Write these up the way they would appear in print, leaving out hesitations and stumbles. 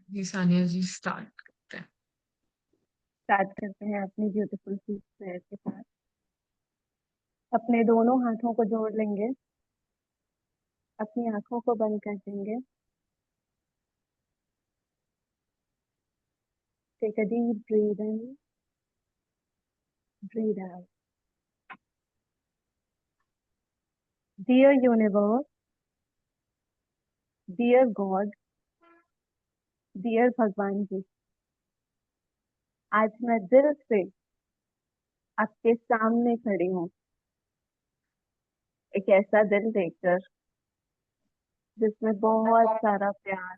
जी सानिया जी, start करते हैं। Start करते हैं अपनी ब्यूटीफुल सी प्रेयर के साथ। अपने दोनों हाथों को जोड़ लेंगे, अपनी आंखों को बंद कर देंगे। Take a deep breath in, breathe out. Dear universe, dear god, dear Bhagwan ji, आज मैं दिल से आपके सामने खड़ी हूँ, एक ऐसा दिल देखकर जिसमें बहुत सारा प्यार,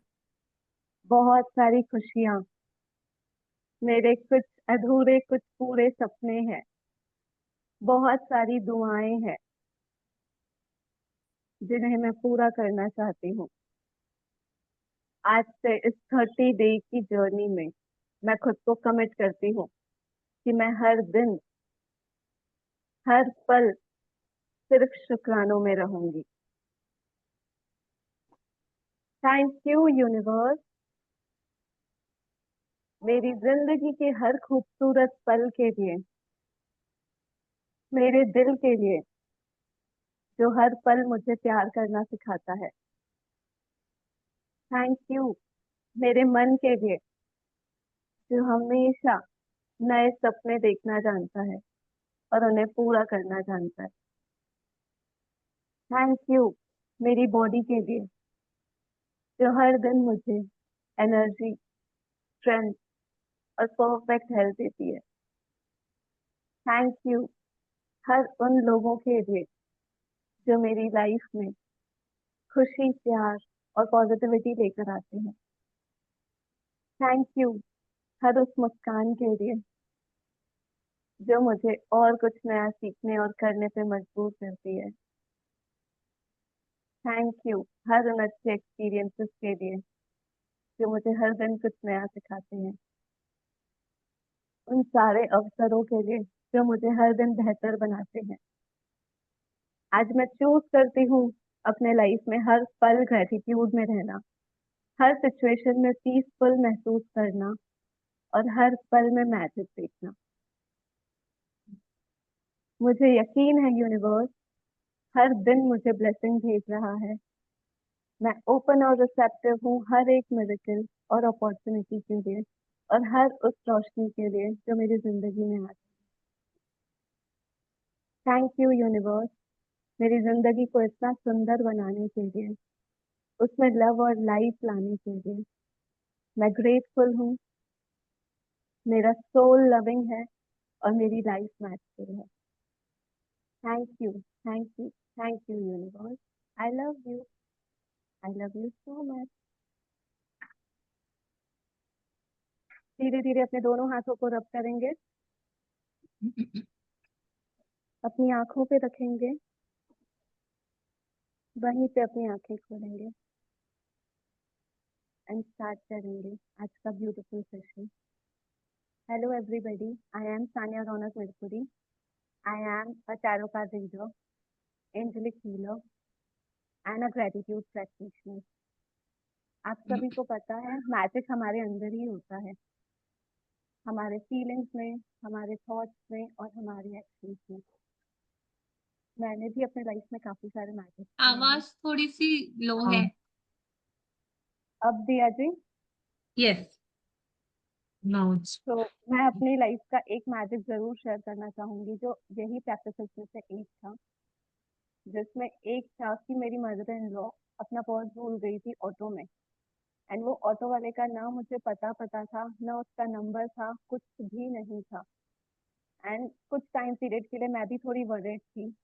बहुत सारी खुशियाँ, मेरे कुछ अधूरे कुछ पूरे सपने हैं, बहुत सारी दुआएं हैं जिन्हें मैं पूरा करना चाहती हूँ। आज से इस 30 डे की जर्नी में मैं खुद को कमिट करती हूँ कि मैं हर दिन, हर पल सिर्फ शुक्रानों में रहूंगी। थैंक यू यूनिवर्स, मेरी जिंदगी के हर खूबसूरत पल के लिए, मेरे दिल के लिए जो हर पल मुझे प्यार करना सिखाता है। थैंक यू मेरे मन के लिए जो हमेशा नए सपने देखना जानता है और उन्हें पूरा करना जानता है। थैंक यू मेरी बॉडी के लिए जो हर दिन मुझे एनर्जी, स्ट्रेंथ और परफेक्ट हेल्थ देती है। थैंक यू हर उन लोगों के लिए जो मेरी लाइफ में खुशी, प्यार और पॉजिटिविटी लेकर आते हैं। थैंक यू हर उस मुस्कान के लिए जो मुझे और कुछ नया सीखने और करने पे मजबूर करती है। थैंक यू हर उन अच्छे एक्सपीरियंसेस के लिए जो मुझे हर दिन कुछ नया सिखाते हैं। उन सारे अवसरों के लिए जो मुझे हर दिन बेहतर बनाते हैं। आज मैं चूज करती हूँ अपने लाइफ में हर पल ग्रेटिट्यूड में रहना, हर सिचुएशन में पीसफुल महसूस करना और हर पल में मैजिक देखना। मुझे यकीन है यूनिवर्स हर दिन मुझे ब्लेसिंग भेज रहा है। मैं ओपन और रिसेप्टिव हूँ हर एक मिरेकल और अपॉर्चुनिटी के लिए और हर उस रोशनी के लिए जो मेरी जिंदगी में आती है। थैंक यू यूनिवर्स मेरी जिंदगी को इतना सुंदर बनाने के लिए, उसमें लव और लाइफ लाने के लिए। मैं ग्रेटफुल हूँ, मेरा सोल लविंग है और मेरी लाइफ मैचफुल है। Thank you, thank you, thank you universe. I love you, I love you so much. धीरे धीरे अपने दोनों हाथों को रब करेंगे, अपनी आंखों पे रखेंगे, वहीं पे अपनी आंखें खोलेंगे एंड स्टार्ट करेंगे आज का beautiful session. Hello everybody, I am Sania Raunak Mirpuri. I am a tarot card reader, angelic healer and a gratitude practitioner. आप सभी को पता है मैजिक हमारे अंदर ही होता है, हमारे फीलिंग्स में, हमारे थॉट्स में और हमारे एक्शंस में। मैंने भी अपने लाइफ में काफी सारे मैजिक किए हैं। आवाज थोड़ी सी लो है। हाँ। अब दिया जी, यस। नाउ इट्स तो मैं अपनी लाइफ का एक मैजिक जरूर शेयर करना चाहूंगी जो यही प्रैक्टिस में से एक था, जिसमें एक था कि मेरी मदर इन लॉ अपना पर्स भूल गई थी ऑटो में। एंड वो ऑटो वाले का ना मुझे पता था, ना उसका नंबर था, कुछ भी नहीं था। एंड कुछ टाइम पीरियड के लिए मैं भी थोड़ी वरीड थी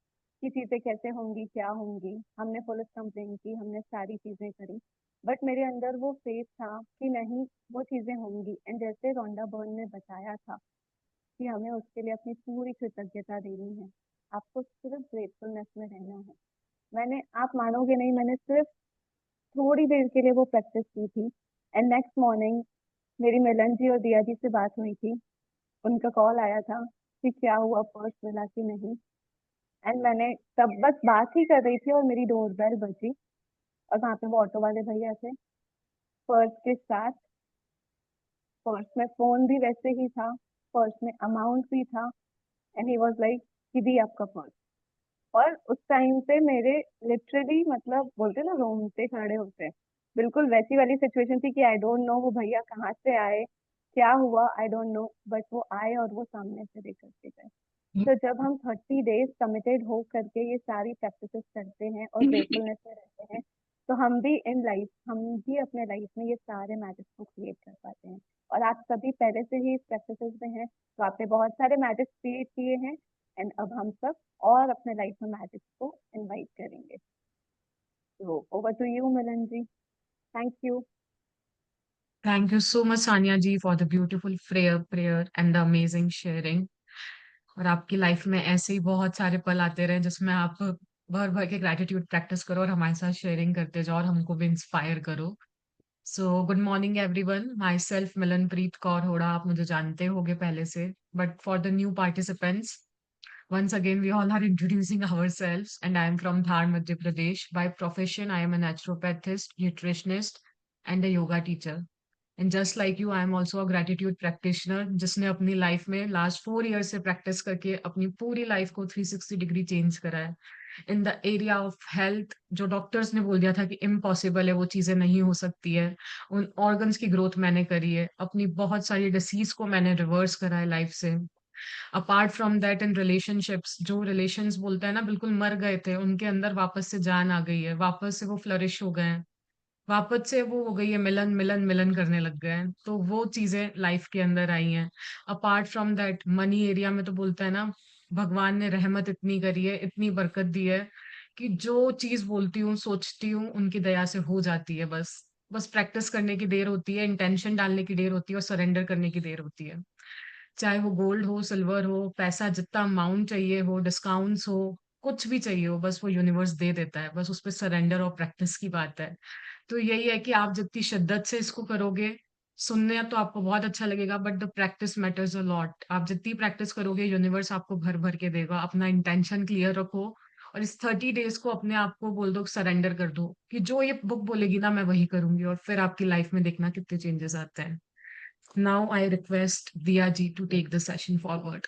कि चीजें कैसे होंगी, क्या होंगी। हमने पुलिस कंप्लेन की, हमने सारी चीजें करी, बट मेरे अंदर वो फेथ था कि नहीं, वो चीजें होंगी। एंड जैसे रोंडा बर्न ने बताया था कि हमें उसके लिए अपनी पूरी कृतज्ञता देनी है, आपको सिर्फ ग्रेटफुलनेस में रहना है। मैंने, आप मानोगे नहीं, मैंने सिर्फ थोड़ी देर के लिए वो प्रैक्टिस की थी। एंड नेक्स्ट मॉर्निंग मेरी मिलन जी और दिया जी से बात हुई थी, उनका कॉल आया था कि क्या हुआ, पर्स मिला कि नहीं। एंड मैंने तब बस बात ही कर रही थी और मेरी डोरबेल बजी और वहाँ पे वो ऑटो वाले भैया थे पर्स के साथ। पर्स में फोन भी वैसे ही था, पर्स में अमाउंट भी था, एंड ही वाज लाइक कि दी आपका पर्स। और उस टाइम पे मेरे लिटरली मतलब बोलते ना रोंगटे खड़े होते हैं, बिल्कुल वैसी वाली सिचुएशन थी कि आई डोंट नो वो भैया कहाँ से आए, क्या हुआ आई डोंट नो, बट वो आए और वो सामने से देकर के गए। तो जब हम 30 डेज कमिटेड हो करके ये सारी प्रैक्टिसेस करते हैं और ग्रेटफुलनेस में रहते हैं, तो हम भी इन लाइफ, हम भी अपने लाइफ में ये सारे मैजिक्स को क्रिएट कर पाते हैं। और आप सभी पहले से ही इस प्रैक्टिसेस में हैं, तो आपने बहुत सारे मैजिक्स क्रिएट किए हैं, एंड अब हम सब और अपने लाइफ में मैजिक्स को इनवाइट करेंगे। तो over to you Milan ji, thank you. Thank you so much, Sanya ji, for the beautiful prayer and the amazing sharing. और आपकी लाइफ में ऐसे ही बहुत सारे पल आते रहे जिसमें आप भर भर के ग्रेटिट्यूड प्रैक्टिस करो और हमारे साथ शेयरिंग करते जाओ और हमको भी इंस्पायर करो। So good morning everyone, myself Milanpreet Kaur Hora, आप मुझे जानते होगे पहले से, but for the new participants, once again we all are introducing ourselves, and I am from Dhar, Madhya Pradesh. By profession I am a naturopathist, nutritionist and a yoga teacher. And just like you, I am also a gratitude practitioner, जिसने अपनी life में last 4 year से practice करके अपनी पूरी life को 360 degree change करा है in the area of health. जो डॉक्टर्स ने बोल दिया था कि इम्पॉसिबल है, वो चीजें नहीं हो सकती है, उन ऑर्गन्स की ग्रोथ मैंने करी है, अपनी बहुत सारी डिसीज को मैंने रिवर्स करा है लाइफ से। Apart from that, in relationships, जो रिलेशंस बोलते हैं ना बिल्कुल मर गए थे, उनके अंदर वापस से जान आ गई है, वापस से वो फ्लरिश हो गए हैं, वापस से वो हो गई है, मिलन मिलन मिलन करने लग गए हैं, तो वो चीजें लाइफ के अंदर आई हैं। Apart from that, money area में तो बोलता है ना, भगवान ने रहमत इतनी करी है, इतनी बरकत दी है कि जो चीज बोलती हूँ सोचती हूँ उनकी दया से हो जाती है। बस बस प्रैक्टिस करने की देर होती है, इंटेंशन डालने की देर होती है और सरेंडर करने की देर होती है। चाहे वो गोल्ड हो, सिल्वर हो, पैसा जितना अमाउंट चाहिए हो, डिस्काउंट्स हो, कुछ भी चाहिए हो, बस वो यूनिवर्स दे देता है। बस उस पर सरेंडर और प्रैक्टिस की बात है। तो यही है कि आप जितनी शिद्दत से इसको करोगे, सुनने तो आपको बहुत अच्छा लगेगा, but the practice matters a lot. आप जितनी प्रैक्टिस करोगे, यूनिवर्स आपको भर भर के देगा। अपना इंटेंशन क्लियर रखो और इस 30 डेज को अपने आप को बोल दो, सरेंडर कर दो कि जो ये बुक बोलेगी ना मैं वही करूंगी, और फिर आपकी लाइफ में देखना कितने चेंजेस आते हैं। Now I request Diya ji to take the session forward.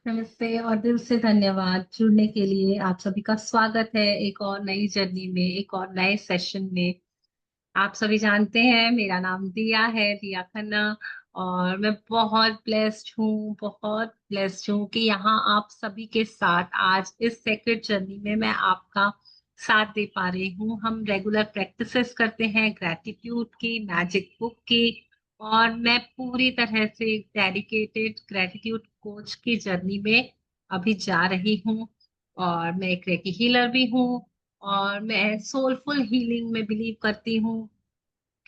नमस्ते और दिल से धन्यवाद जुड़ने के लिए। आप सभी का स्वागत है एक और नई जर्नी में, एक और नए सेशन में। आप सभी जानते हैं मेरा नाम दिया है, दिया खन्ना, और मैं बहुत ब्लेस्ड हूँ कि यहाँ आप सभी के साथ आज इस सेक्रेड जर्नी में मैं आपका साथ दे पा रही हूँ। हम रेगुलर प्रैक्टिसेस करते हैं ग्रैटिट्यूड की, मैजिक बुक की, और मैं पूरी तरह से डेडिकेटेड ग्रैटिट्यूड कोच की जर्नी में अभी जा रही हूँ। और मैं एक रेकी हीलर भी हूँ, और मैं सोलफुल हीलिंग में बिलीव करती हूँ,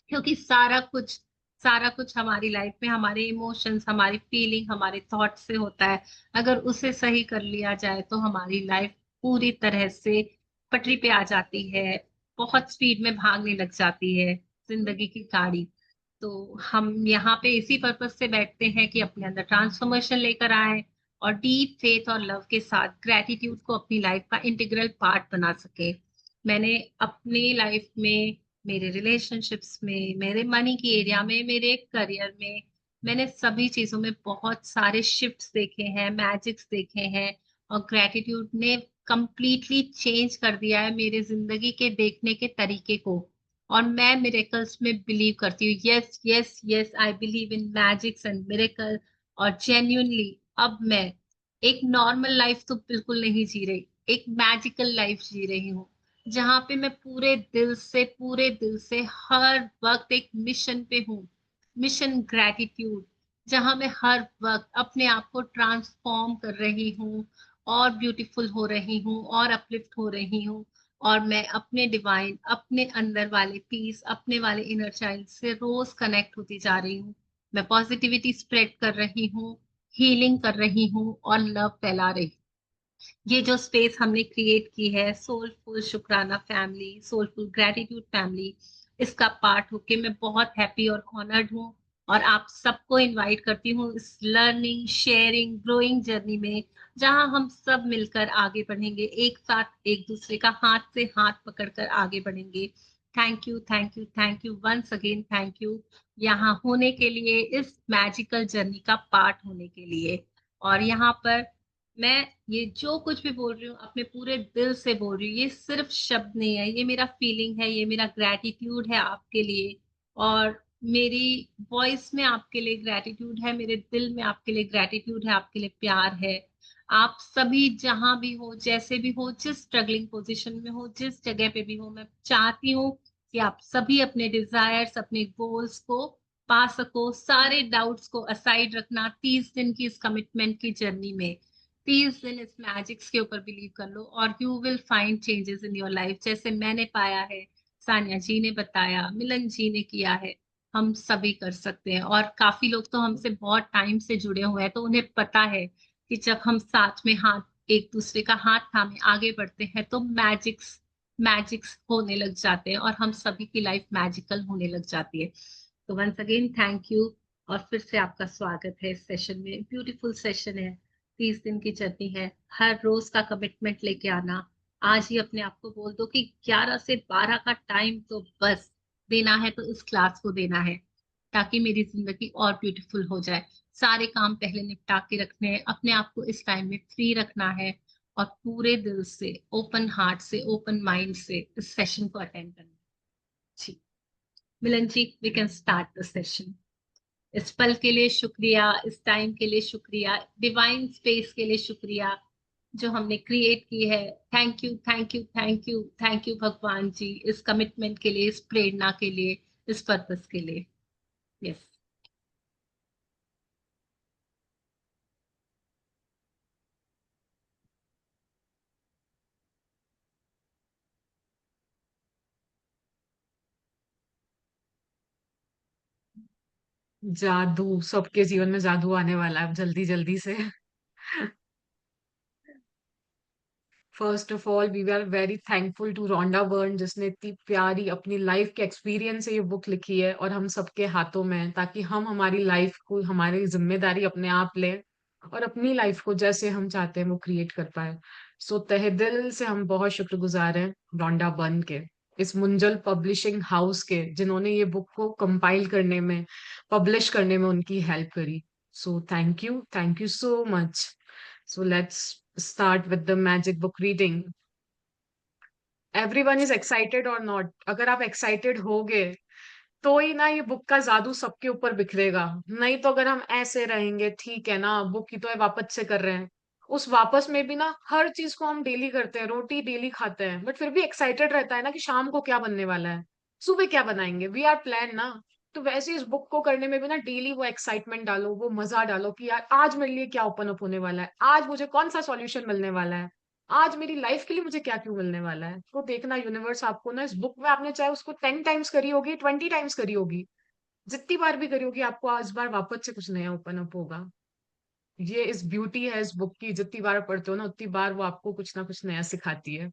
क्योंकि सारा कुछ हमारी लाइफ में हमारे इमोशंस, हमारी फीलिंग, हमारे थॉट से होता है। अगर उसे सही कर लिया जाए तो हमारी लाइफ पूरी तरह से पटरी पे आ जाती है, बहुत स्पीड में भागने लग जाती है जिंदगी की गाड़ी। तो हम यहाँ पे इसी पर्पस से बैठते हैं कि अपने अंदर ट्रांसफॉर्मेशन लेकर आए और डीप फेथ और लव के साथ ग्रेटिट्यूड को अपनी लाइफ का इंटीग्रल पार्ट बना सके। मैंने अपनी लाइफ में, मेरे रिलेशनशिप्स में, मेरे मनी की एरिया में, मेरे करियर में, मैंने सभी चीजों में बहुत सारे शिफ्ट्स देखे हैं, मैजिक्स देखे हैं, और ग्रेटिट्यूड ने कंप्लीटली चेंज कर दिया है मेरे जिंदगी के देखने के तरीके को। और मैं मिरेकल्स में बिलीव करती हूँ। Yes yes yes, I believe in magics and miracle. और जेन्युइनली अब मैं एक नॉर्मल लाइफ तो बिल्कुल नहीं जी रही, एक मैजिकल लाइफ जी रही हूँ, जहाँ पे मैं पूरे दिल से हर वक्त एक मिशन पे हूँ, मिशन ग्रैटिट्यूड, जहाँ मैं हर वक्त अपने आप को ट्रांसफॉर्म कर रही हूँ और ब्यूटीफुल हो रही हूँ और अपलिफ्ट हो रही हूँ। और मैं अपने डिवाइन, अपने अंदर वाले पीस, अपने वाले इनर चाइल्ड से रोज कनेक्ट होती जा रही हूँ। मैं पॉजिटिविटी स्प्रेड कर रही हूँ, हीलिंग कर रही हूँ और लव फैला रही हूँ। ये जो स्पेस हमने क्रिएट की है, सोलफुल शुक्राना फैमिली, सोलफुल ग्रेटिट्यूड फैमिली, इसका पार्ट होके मैं बहुत हैप्पी और ऑनर्ड हूँ। और आप सबको इनवाइट करती हूँ इस लर्निंग, शेयरिंग, ग्रोइंग जर्नी में, जहां हम सब मिलकर आगे बढ़ेंगे, एक साथ एक दूसरे का हाथ से हाथ पकड़कर आगे बढ़ेंगे। Thank you, thank you, thank you, once again thank you, यहाँ होने के लिए, इस मैजिकल जर्नी का पार्ट होने के लिए। और यहाँ पर मैं ये जो कुछ भी बोल रही हूँ अपने पूरे दिल से बोल रही हूँ, ये सिर्फ शब्द नहीं है, ये मेरा फीलिंग है, ये मेरा ग्रैटिट्यूड है आपके लिए। और मेरी वॉइस में आपके लिए ग्रैटिट्यूड है, मेरे दिल में आपके लिए ग्रैटिट्यूड है, आपके लिए प्यार है। आप सभी जहां भी हो, जैसे भी हो, जिस स्ट्रगलिंग पोजीशन में हो, जिस जगह पे भी हो, मैं चाहती हूँ कि आप सभी अपने डिजायर्स, अपने गोल्स को पा सको। सारे डाउट्स को असाइड रखना 30 दिन की इस कमिटमेंट की जर्नी में। 30 दिन इस मैजिक्स के ऊपर बिलीव कर लो और you will find changes in your life, जैसे मैंने पाया है, सानिया जी ने बताया, मिलन जी ने किया है, हम सभी कर सकते हैं। और काफी लोग तो हमसे बहुत टाइम से जुड़े हुए हैं, तो उन्हें पता है कि जब हम साथ में हाथ, एक दूसरे का हाथ थामे आगे बढ़ते हैं तो मैजिक्स मैजिक्स होने लग जाते हैं और हम सभी की लाइफ मैजिकल होने लग जाती है। तो वंस अगेन थैंक यू, और फिर से आपका स्वागत है इस सेशन में। ब्यूटीफुल सेशन है, 30 दिन की जर्नी है, हर रोज का कमिटमेंट लेके आना। आज ही अपने आप को बोल दो कि 11 से 12 का टाइम तो बस देना है, तो इस क्लास को देना है, ताकि मेरी जिंदगी और ब्यूटीफुल हो जाए। सारे काम पहले निपटा के रखने हैं, अपने आप को इस टाइम में फ्री रखना है, और पूरे दिल से, ओपन हार्ट से, ओपन माइंड से इस सेशन को अटेंड करना है। जी, Milan ji, we can start the session. इस पल के लिए शुक्रिया, इस टाइम के लिए शुक्रिया, डिवाइन स्पेस के लिए शुक्रिया जो हमने क्रिएट की है। Thank you, thank you, thank you, thank you भगवान जी, इस कमिटमेंट के लिए, इस प्रेरणा के लिए, इस पर्पस के लिए। यस। जादू, सबके जीवन में जादू आने वाला है जल्दी जल्दी से। First of all we are very thankful to Rhonda Byrne, जिसने इतनी प्यारी अपनी लाइफ के एक्सपीरियंस से ये बुक लिखी है और हम सबके हाथों में है, ताकि हम हमारी लाइफ को, हमारी जिम्मेदारी अपने आप लें और अपनी लाइफ को जैसे हम चाहते हैं वो क्रिएट कर पाए। सो तहे दिल से हम बहुत शुक्रगुजार हैं रोंडा बर्न के, इस मुंजल पब्लिशिंग हाउस के, जिन्होंने ये बुक को कंपाइल करने में, पब्लिश करने में उनकी हेल्प करी। So thank you so much. So let's start with the magic book reading. Everyone is excited or not? अगर आप excited होगे तो ही ना ये बुक का जादू सबके ऊपर बिखरेगा। नहीं तो अगर हम ऐसे रहेंगे, ठीक है ना, बुक ही तो है, वापस से कर रहे हैं, उस वापस में भी ना हर चीज को हम डेली करते हैं, रोटी डेली खाते हैं, बट फिर भी एक्साइटेड रहता है ना कि शाम को क्या बनने वाला है, सुबह क्या बनाएंगे, वी आर प्लान ना। तो वैसे इस बुक को करने में भी ना डेली वो एक्साइटमेंट डालो, वो मजा डालो कि यार आज मेरे लिए क्या ओपन अप होने वाला है, आज मुझे कौन सा सॉल्यूशन मिलने वाला है, आज मेरी लाइफ के लिए मुझे क्या क्यों मिलने वाला है। तो देखना यूनिवर्स आपको ना इस बुक में, आपने चाहे उसको 10 टाइम्स करी होगी, 20 टाइम्स करी होगी, जितनी बार भी करी होगी, आपको इस बार वापस से कुछ नया ओपन अप होगा। ये इस ब्यूटी है इस बुक की, जितनी बार पढ़ते हो ना उतनी बार वो आपको कुछ ना कुछ नया सिखाती है।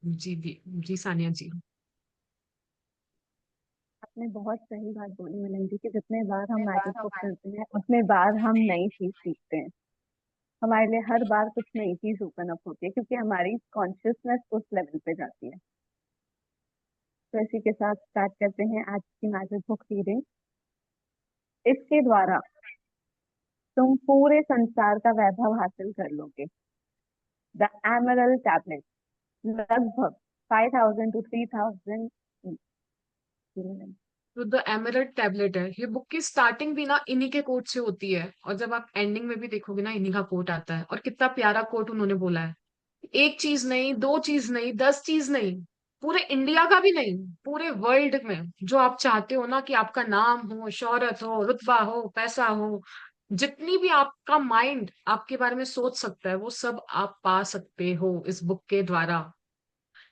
जी जी। जी सानिया जी। आपने बहुत सही बात बोली मिलन जी कि जितने बार हम मैजिक बुक करते हैं उतने बार हम नई चीज सीखते हैं। हमारे लिए हर बार कुछ नई चीज ओपन अप होती है क्योंकि हमारी कॉन्शियसनेस उस लेवल पे जाती है। तो इसी के साथ स्टार्ट करते हैं आज की मैजिक बुक रीडिंग। इसके द्वारा तुम पूरे संसार का वैभव हासिल कर लोगे। द एमरल्ड टैबलेट, लगभग 5,000 to 3,000। तो द एमरल्ड टैबलेट है, ये बुक की स्टार्टिंग भी ना इन्हीं के कोट से होती है, और जब आप एंडिंग में भी देखोगे ना इन्हीं का कोट आता है, और कितना प्यारा कोट उन्होंने बोला है। एक चीज नहीं, दो चीज नहीं, 10 चीज नहीं, पूरे इंडिया का भी नहीं, पूरे वर्ल्ड में जो आप चाहते हो ना कि आपका नाम हो, शोहरत हो, रुतबा हो, पैसा हो, जितनी भी आपका माइंड आपके बारे में सोच सकता है वो सब आप पा सकते हो इस बुक के द्वारा।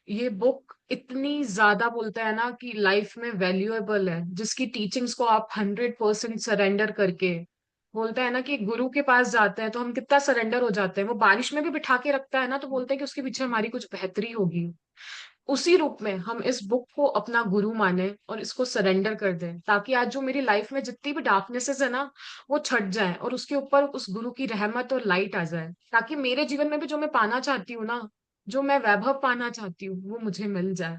ये बुक इतनी ज्यादा बोलता है ना कि लाइफ में वैल्यूएबल है, जिसकी टीचिंग्स को आप 100% सरेंडर करके, बोलता है ना कि गुरु के पास जाते हैं तो हम कितना सरेंडर हो जाते हैं, वो बारिश में भी बिठा के रखता है ना तो बोलते हैं कि उसके पीछे हमारी कुछ बेहतरी होगी। उसी रूप में हम इस बुक को अपना गुरु माने और इसको सरेंडर कर दें, ताकि आज जो मेरी लाइफ में जितनी भी डार्कनेसेस है ना वो छट जाए और उसके ऊपर उस गुरु की रहमत और लाइट आ जाए, ताकि मेरे जीवन में भी जो मैं पाना चाहती हूँ ना जो मैं वैभव पाना चाहती हूँ वो मुझे मिल जाए।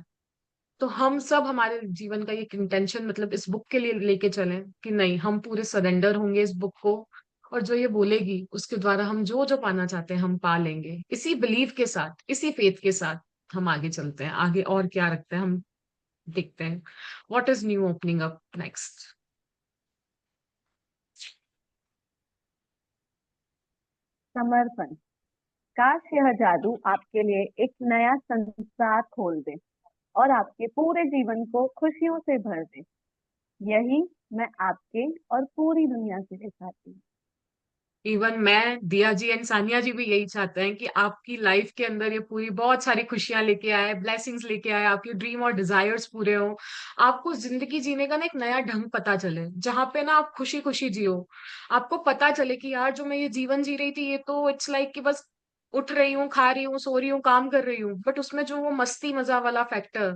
तो हम सब हमारे जीवन का एक इंटेंशन मतलब इस बुक के लिए लेके चलें कि नहीं, हम पूरे सरेंडर होंगे इस बुक को, और जो ये बोलेगी उसके द्वारा हम जो जो पाना चाहते हैं हम पा लेंगे। इसी बिलीव के साथ, इसी फेथ के साथ हम आगे चलते हैं। आगे और क्या रखते हैं हम देखते हैं। What is new opening up next? समर्पण। काश यह जादू आपके लिए एक नया संसार खोल दे और आपके पूरे जीवन को खुशियों से भर दे। यही मैं आपके और पूरी दुनिया से लिए चाहती हूँ। इवन मैं, दिया जी एंड सानिया जी भी यही चाहते हैं कि आपकी लाइफ के अंदर ये पूरी बहुत सारी खुशियां लेके आए, ब्लेसिंग्स लेके आए, आपके ड्रीम और डिजायर्स पूरे हो। आपको जिंदगी जीने का ना एक नया ढंग पता चले, जहाँ पे ना आप खुशी खुशी जियो। आपको पता चले कि यार जो मैं ये जीवन जी रही थी ये तो इट्स लाइक कि बस उठ रही हूँ, खा रही हूँ, सो रही हूँ, काम कर रही हूँ, बट उसमें जो वो मस्ती मजा वाला फैक्टर,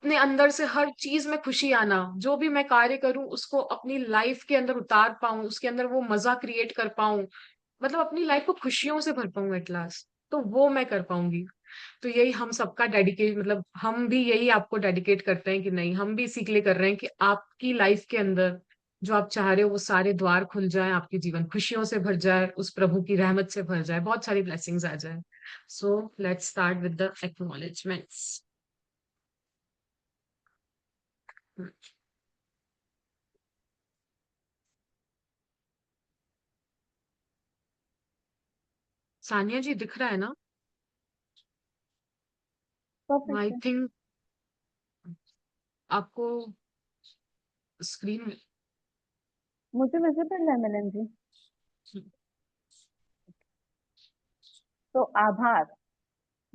अपने अंदर से हर चीज में खुशी आना, जो भी मैं कार्य करूं उसको अपनी लाइफ के अंदर उतार पाऊं, उसके अंदर वो मजा क्रिएट कर पाऊं, मतलब अपनी लाइफ को खुशियों से भर पाऊं एट लास्ट, तो वो मैं कर पाऊंगी। तो यही हम सबका डेडिकेट, मतलब हम भी यही आपको डेडिकेट करते हैं कि नहीं, हम भी इसी के लिए कर रहे हैं कि आपकी लाइफ के अंदर जो आप चाह रहे हो वो सारे द्वार खुल जाए, आपके जीवन खुशियों से भर जाए, उस प्रभु की रहमत से भर जाए, बहुत सारी ब्लेसिंग्स आ जाए। So let's start with the acknowledgements. Sania ji दिख रहा है ना? आई परफेक्ट है। थिंक आपको स्क्रीन। मुझे विजिबल है मिलन जी। तो आभार।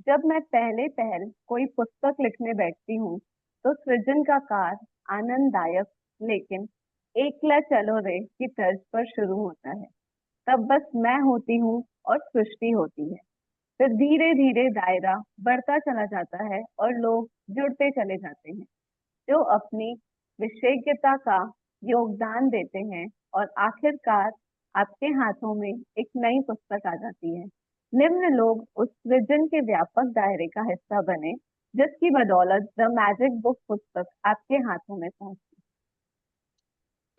जब मैं पहले पहल कोई पुस्तक लिखने बैठती हूँ तो सृजन का कार्य आनंददायक लेकिन एकला चलो रे की तर्ज पर शुरू होता है। तब बस मैं होती हूँ और सृष्टि होती है। फिर धीरे धीरे दायरा बढ़ता चला जाता है और लोग जुड़ते चले जाते हैं जो अपनी विशेषज्ञता का योगदान देते हैं, और आखिरकार आपके हाथों में एक नई पुस्तक आ जाती है। निम्न लोग उस सृजन के व्यापक दायरे का हिस्सा बने जिसकी बदौलत द मैजिक बुक पुस्तक आपके हाथों में पहुंची।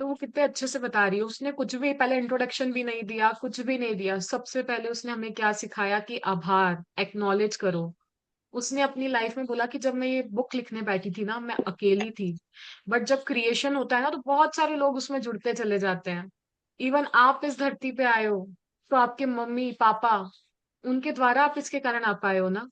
तो वो कितने अच्छे से बता रही है, उसने कुछ भी पहले इंट्रोडक्शन भी नहीं दिया, कुछ भी नहीं दिया। सबसे पहले उसने हमें क्या सिखाया कि आभार, एक्नॉलेज करो। उसने अपनी लाइफ में बोला कि जब मैं ये बुक लिखने बैठी थी ना मैं अकेली थी, बट जब क्रिएशन होता है ना तो बहुत सारे लोग उसमें जुड़ते चले जाते हैं। इवन आप इस धरती पे आए हो तो आपके मम्मी पापा, उनके द्वारा आप इसके कारण आ पाए हो ना।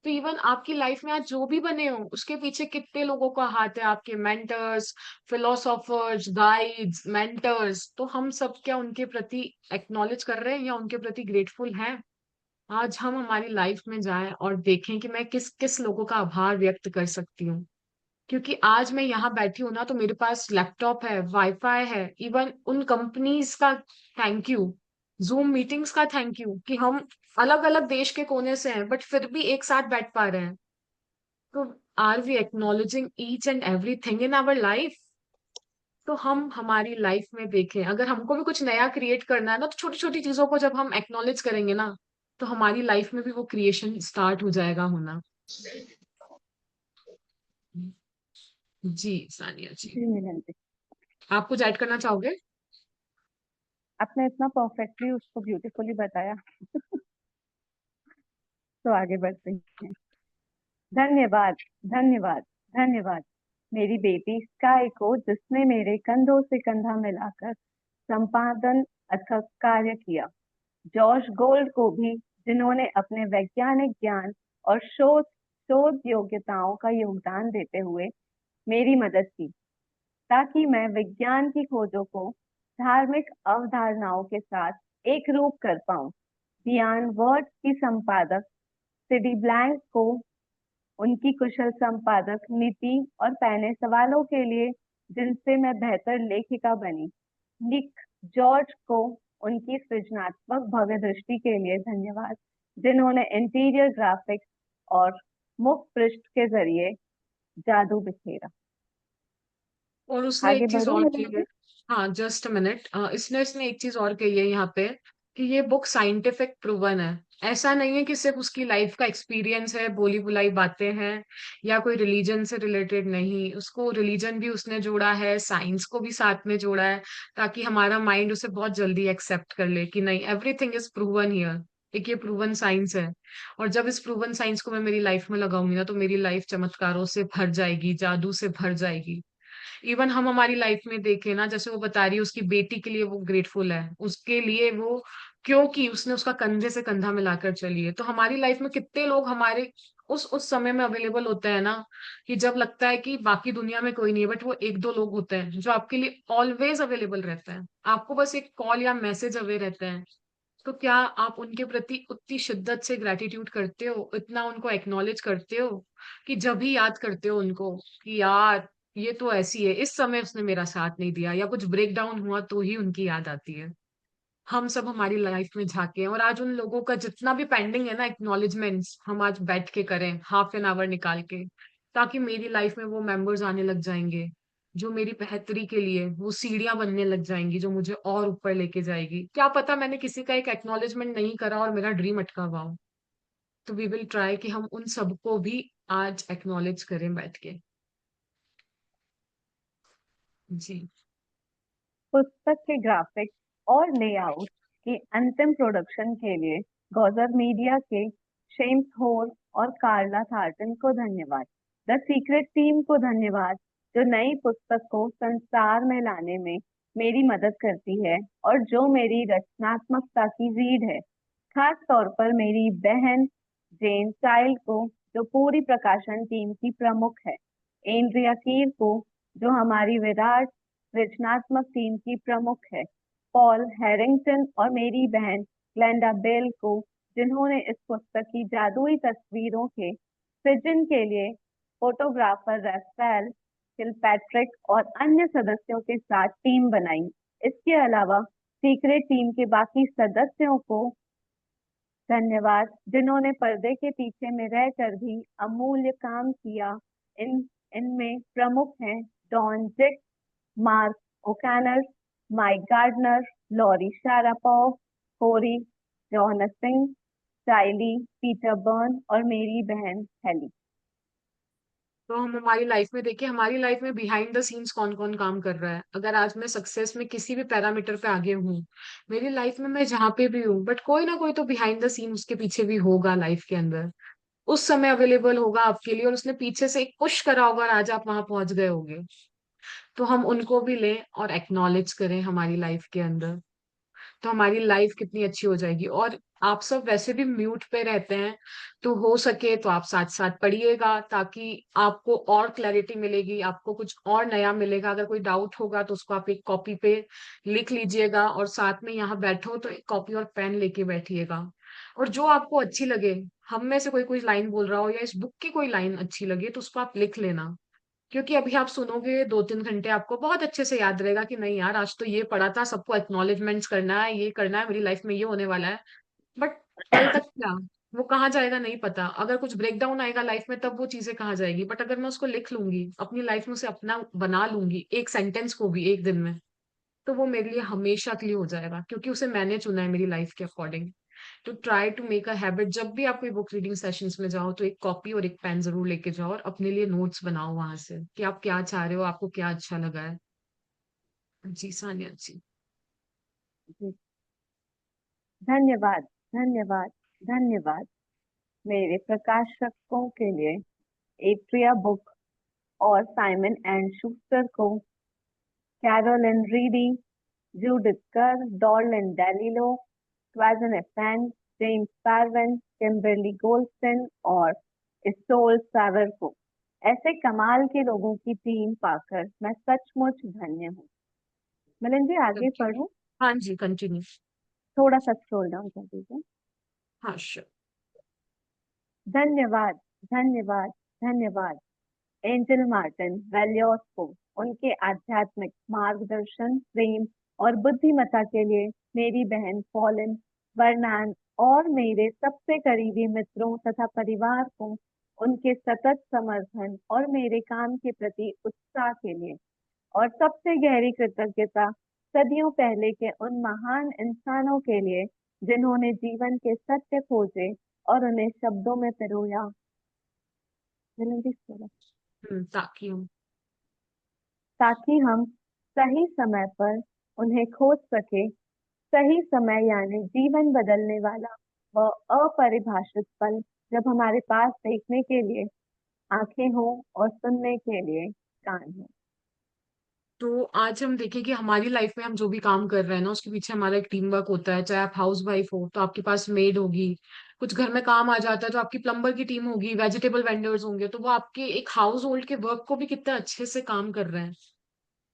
तो इवन आपकी लाइफ में आज जो भी बने हो उसके पीछे कितने लोगों का हाथ है, आपके मेंटर्स, फिलोसोफर्स, गाइड्स, मेंटर्स। तो हम सब क्या उनके प्रति एक्नॉलेज कर रहे हैं या उनके प्रति ग्रेटफुल हैं? आज हम हमारी लाइफ में जाएं और देखें कि मैं किस किस लोगों का आभार व्यक्त कर सकती हूँ। क्योंकि आज मैं यहाँ बैठी हूँ ना तो मेरे पास लैपटॉप है, वाईफाई है, इवन उन कंपनीज का थैंक यू, जूम मीटिंग्स का थैंक यू कि हम अलग अलग देश के कोने से हैं बट फिर भी एक साथ बैठ पा रहे हैं। तो are we acknowledging each and everything in our life? तो हम हमारी लाइफ में देखें, अगर हमको भी कुछ नया क्रिएट करना है ना तो छोटी छोटी चीजों को जब हम एक्नॉलेज करेंगे ना तो हमारी लाइफ में भी वो क्रिएशन स्टार्ट हो जाएगा होना। जी सानिया जी, जी मिलन जी। आप कुछ ऐड करना चाहोगे? आपने इतना परफेक्टली उसको ब्यूटीफुली बताया। तो आगे बढ़ते हैं। धन्यवाद, धन्यवाद, धन्यवाद मेरी बेटी स्काई को जिसने मेरे कंधों से कंधा मिलाकर संपादन अथक कार्य किया। जॉर्ज गोल्ड को भी जिन्होंने अपने वैज्ञानिक ज्ञान और शोध शोध योग्यताओं का योगदान देते हुए मेरी मदद की ताकि मैं विज्ञान की खोजों को धार्मिक अवधारणाओं के साथ एक रूप कर पाऊं। बियॉन्ड वर्ड्स की संपादक सिडी ब्लैंक को उनकी कुशल संपादक नीति और पहले सवालों के लिए जिनसे मैं बेहतर लेखिका बनी। निक जॉर्ज को उनकी सृजनात्मक भव्य दृष्टि के लिए धन्यवाद जिन्होंने इंटीरियर ग्राफिक्स और मुख पृष्ठ के जरिए जादू बिखेरा। और उसने आगे एक चीज बढ़ू और की मिलन है। जी। हाँ जस्ट मिनट, इसने इसने एक चीज और कही है यहाँ पे कि ये बुक साइंटिफिक प्रूवन है। ऐसा नहीं है कि सिर्फ उसकी लाइफ का एक्सपीरियंस है, बोली-बुलाई बातें हैं या कोई रिलीजन से रिलेटेड नहीं। उसको रिलीजन भी उसने जोड़ा है, साइंस को भी साथ में जोड़ा है, ताकि हमारा माइंड उसे बहुत जल्दी एक्सेप्ट कर ले कि नहीं, एवरीथिंग इज़ प्रूवन हियर। एक ये प्रूवन साइंस है और जब इस प्रूवन साइंस को मैं मेरी लाइफ में लगाऊँगी ना, तो मेरी लाइफ चमत्कारों से भर जाएगी, जादू से भर जाएगी। इवन हम हमारी लाइफ में देखें ना, जैसे वो बता रही है उसकी बेटी के लिए वो ग्रेटफुल है, उसके लिए वो, क्योंकि उसने उसका कंधे से कंधा मिलाकर चली है। तो हमारी लाइफ में कितने लोग हमारे उस समय में अवेलेबल होते हैं ना, कि जब लगता है कि बाकी दुनिया में कोई नहीं है, बट वो 1-2 लोग होते हैं जो आपके लिए ऑलवेज अवेलेबल रहते हैं। आपको बस एक कॉल या मैसेज अवे रहते हैं। तो क्या आप उनके प्रति उतनी शिद्दत से ग्रैटिट्यूड करते हो, इतना उनको एक्नॉलेज करते हो कि जब भी याद करते हो उनको कि यार ये तो ऐसी है, इस समय उसने मेरा साथ नहीं दिया या कुछ ब्रेक डाउन हुआ तो ही उनकी याद आती है। हम सब हमारी लाइफ में झाँके और आज उन लोगों का जितना भी पेंडिंग है ना एक्नॉलेजमेंट्स, हम आज बैठ के करें, हाफ एन आवर निकाल के, ताकि मेरी लाइफ में वो मेंबर्स आने लग जाएँगे, जो मेरी बेहतरी के लिए वो सीढ़ियाँ बनने लग जाएँगी, जो मुझे और ऊपर लेके जाएगी। क्या पता मैंने किसी का एक एक्नॉलेजमेंट नहीं करा और मेरा ड्रीम अटका हुआ हो। तो वी विल ट्राई कि हम उन सबको भी आज एक्नॉलेज करें बैठ के। जी। पुस्तक के ग्राफिक्स और लेआउट के अंतिम प्रोडक्शन के लिए गॉजर मीडिया के शेम्स होर और कार्ला थार्टन को धन्यवाद। द सीक्रेट टीम को धन्यवाद, जो नई पुस्तक को संसार में लाने में मेरी मदद करती है और जो मेरी रचनात्मकता की रीढ़ है। खास तौर पर मेरी बहन जेन चाइल्ड को, जो पूरी प्रकाशन टीम की प्रमुख है। एंड्रिया कीर को, जो हमारी विराट रचनात्मक टीम की प्रमुख है। पॉल हैरिंगटन और मेरी बहन ग्लेंडा बेल को, जिन्होंने इस पुस्तक की जादुई तस्वीरों के सृजन के लिए फोटोग्राफर राफेल किलपैट्रिक और अन्य सदस्यों के साथ टीम बनाई। इसके अलावा सीक्रेट टीम के बाकी सदस्यों को धन्यवाद, जिन्होंने पर्दे के पीछे में रहकर भी अमूल्य काम किया। इन इनमें प्रमुख हैं डॉन जिक, मार्क ओकानर, माइक गार्डनर, लॉरी शारापोव, कोरी जॉनसन, साइली पीटर बर्न और मेरी बहन हेली। तो हम हमारी लाइफ में देखिए, हमारी लाइफ में बिहाइंड द सीन्स कौन-कौन काम कर रहा है। अगर आज मैं सक्सेस में किसी भी पैरामीटर पे आगे हूँ, मेरी लाइफ में मैं जहाँ पे भी हूँ, बट कोई ना कोई तो बिहाइंड द सीन उसके पीछे भी होगा लाइफ के अंदर। उस समय अवेलेबल होगा आपके लिए और उसने पीछे से एक पुश करा होगा और आज आप वहाँ पहुँच गए होंगे। तो हम उनको भी लें और एक्नॉलेज करें हमारी लाइफ के अंदर। तो हमारी लाइफ कितनी अच्छी हो जाएगी। और आप सब वैसे भी म्यूट पे रहते हैं, तो हो सके तो आप साथ-साथ पढ़िएगा, ताकि आपको और क्लैरिटी मिलेगी, आपको कुछ और नया मिलेगा। अगर कोई डाउट होगा तो उसको आप एक कॉपी पे लिख लीजिएगा और साथ में यहाँ बैठो तो एक कॉपी और पेन लेके बैठिएगा। और जो आपको अच्छी लगे, हम में से कोई लाइन बोल रहा हो या इस बुक की कोई लाइन अच्छी लगे तो उसको आप लिख लेना। क्योंकि अभी आप सुनोगे 2-3 घंटे, आपको बहुत अच्छे से याद रहेगा कि नहीं यार, आज तो ये पढ़ा था, सबको एक्नॉलेजमेंट्स करना है, ये करना है, मेरी लाइफ में ये होने वाला है। बट कल तक क्या? वो कहाँ जाएगा नहीं पता। अगर कुछ ब्रेकडाउन आएगा लाइफ में तब वो चीज़ें कहाँ जाएगी। बट अगर मैं उसको लिख लूँगी, अपनी लाइफ में उसे अपना बना लूँगी, एक सेंटेंस को भी 1 दिन में, तो वो मेरे लिए हमेशा के लिए हो जाएगा, क्योंकि उसे मैंने चुना है मेरी लाइफ के अकॉर्डिंग। तो try to make a habit, जब भी आप कोई बुक रीडिंग सेशंस में जाओ तो एक कॉपी और एक पेन ज़रूर लेके जाओ और अपने लिए नोट्स बनाओ वहाँ से कि आप क्या चाह रहे हो, आपको क्या अच्छा लगा है। जी, सानिया जी। जी, धन्यवाद, धन्यवाद, धन्यवाद। मेरे प्रकाशकों के लिए एट्रिया बुक और साइमन एंड शूस्टर को, कैरोलिन रीडी, जूडिथ कर, डॉर्लिन डेलिलो, ट्वाजन एफेन, जेम्स पार्वन, किम्बरली गोल्डस्टन और इसोल सावर को, ऐसे कमाल के लोगों की टीम पाकर मैं सचमुच धन्य हूँ। मिलन जी, आगे ओके। पढ़ूं? हाँ जी, कंटिन्यू। थोड़ा सा स्क्रॉल डाउन कर दीजिए। हाँ, श्योर। धन्यवाद, धन्यवाद, धन्यवाद एंजल मार्टिन वेलियोस को, उनके आध्यात्मिक मार्गदर्शन, प्रेम और बुद्धिमत्ता के लिए। मेरी बहन पॉलिन बर्नान और मेरे सबसे करीबी मित्रों तथा परिवार को, उनके सतत समर्थन और मेरे काम के प्रति उत्साह के लिए। और सबसे गहरी कृतज्ञता सदियों पहले के उन महान इंसानों के लिए जिन्होंने जीवन के सत्य खोजे और उन्हें शब्दों में पिरोया। ताकि हम ताकि हम सही समय पर उन्हें खोज सके। सही समय यानी जीवन बदलने वाला वह अपरिभाषित पल, जब हमारे पास देखने के लिए आंखें हों और सुनने के लिए कान हों। तो आज हम देखें कि हमारी लाइफ में हम जो भी काम कर रहे हैं ना, उसके पीछे हमारा एक टीम वर्क होता है। चाहे आप हाउस वाइफ हो तो आपके पास मेड होगी, कुछ घर में काम आ जाता है तो आपकी प्लम्बर की टीम होगी, वेजिटेबल वेंडर्स होंगे, तो वो आपके एक हाउस होल्ड के वर्क को भी कितना अच्छे से काम कर रहे हैं।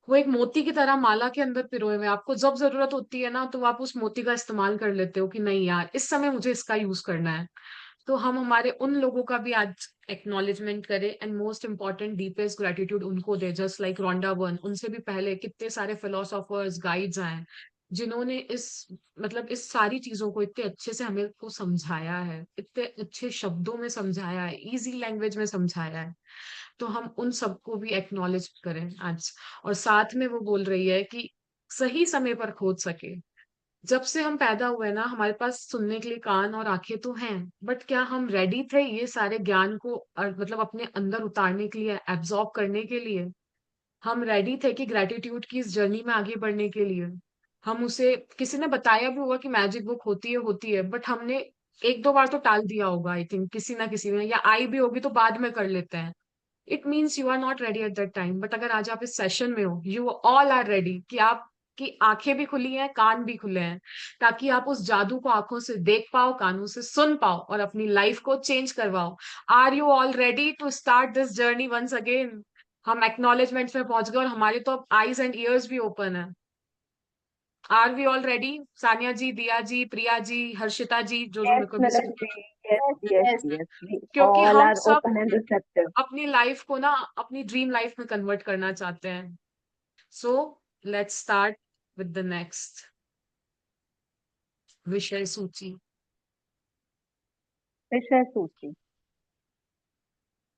वो एक मोती की तरह माला के अंदर पिरोए हुए हैं। आपको जब जरूरत होती है ना, तो आप उस मोती का इस्तेमाल कर लेते हो कि नहीं यार, इस समय मुझे इसका यूज करना है। तो हम हमारे उन लोगों का भी आज एक्नॉलेजमेंट करें, and most important deepest gratitude उनको दे, जस्ट लाइक रोंडा बर्न। उनसे भी पहले कितने सारे फिलोसोफर्स, गाइड्स आए, जिन्होंने इस मतलब इस सारी चीजों को इतने अच्छे से हमें को समझाया है, इतने अच्छे शब्दों में समझाया है, इजी लैंग्वेज में समझाया है। तो हम उन सबको भी एक्नॉलेज करें आज। और साथ में वो बोल रही है कि सही समय पर खोज सके। जब से हम पैदा हुए ना, हमारे पास सुनने के लिए कान और आंखें तो हैं, बट क्या हम रेडी थे ये सारे ज्ञान को मतलब अपने अंदर उतारने के लिए, एब्जॉर्ब करने के लिए? हम रेडी थे कि ग्रेटिट्यूड की इस जर्नी में आगे बढ़ने के लिए? हम उसे, किसी ने बताया भी होगा कि मैजिक बुक होती है, बट हमने एक दो बार तो टाल दिया होगा, आई थिंक किसी ना किसी ने, या आई भी होगी तो बाद में कर लेते हैं। It means you are not ready at that time. But अगर आज आप इस सेशन में हो, यू ऑल आर रेडी, कि आप की आंखें भी खुली हैं, कान भी खुले हैं, ताकि आप उस जादू को आंखों से देख पाओ, कानों से सुन पाओ और अपनी लाइफ को चेंज करवाओ। Are you all ready to start this journey once again? हम एक्नॉलेजमेंट्स में पहुंच गए और हमारे तो अब आईज एंड ईयर्स भी ओपन है। Are we all ready? Sania ji, Diya ji, Priya ji, Harshita जी, जो जो Yes, मेरे को भी Milan ji. Yes, yes, Yes. yes. We क्योंकि all हम are सब open and receptive. अपनी लाइफ को ना अपनी ड्रीम लाइफ में कन्वर्ट करना चाहते हैं। सो let's start with the next विषय सूची। विषय सूची।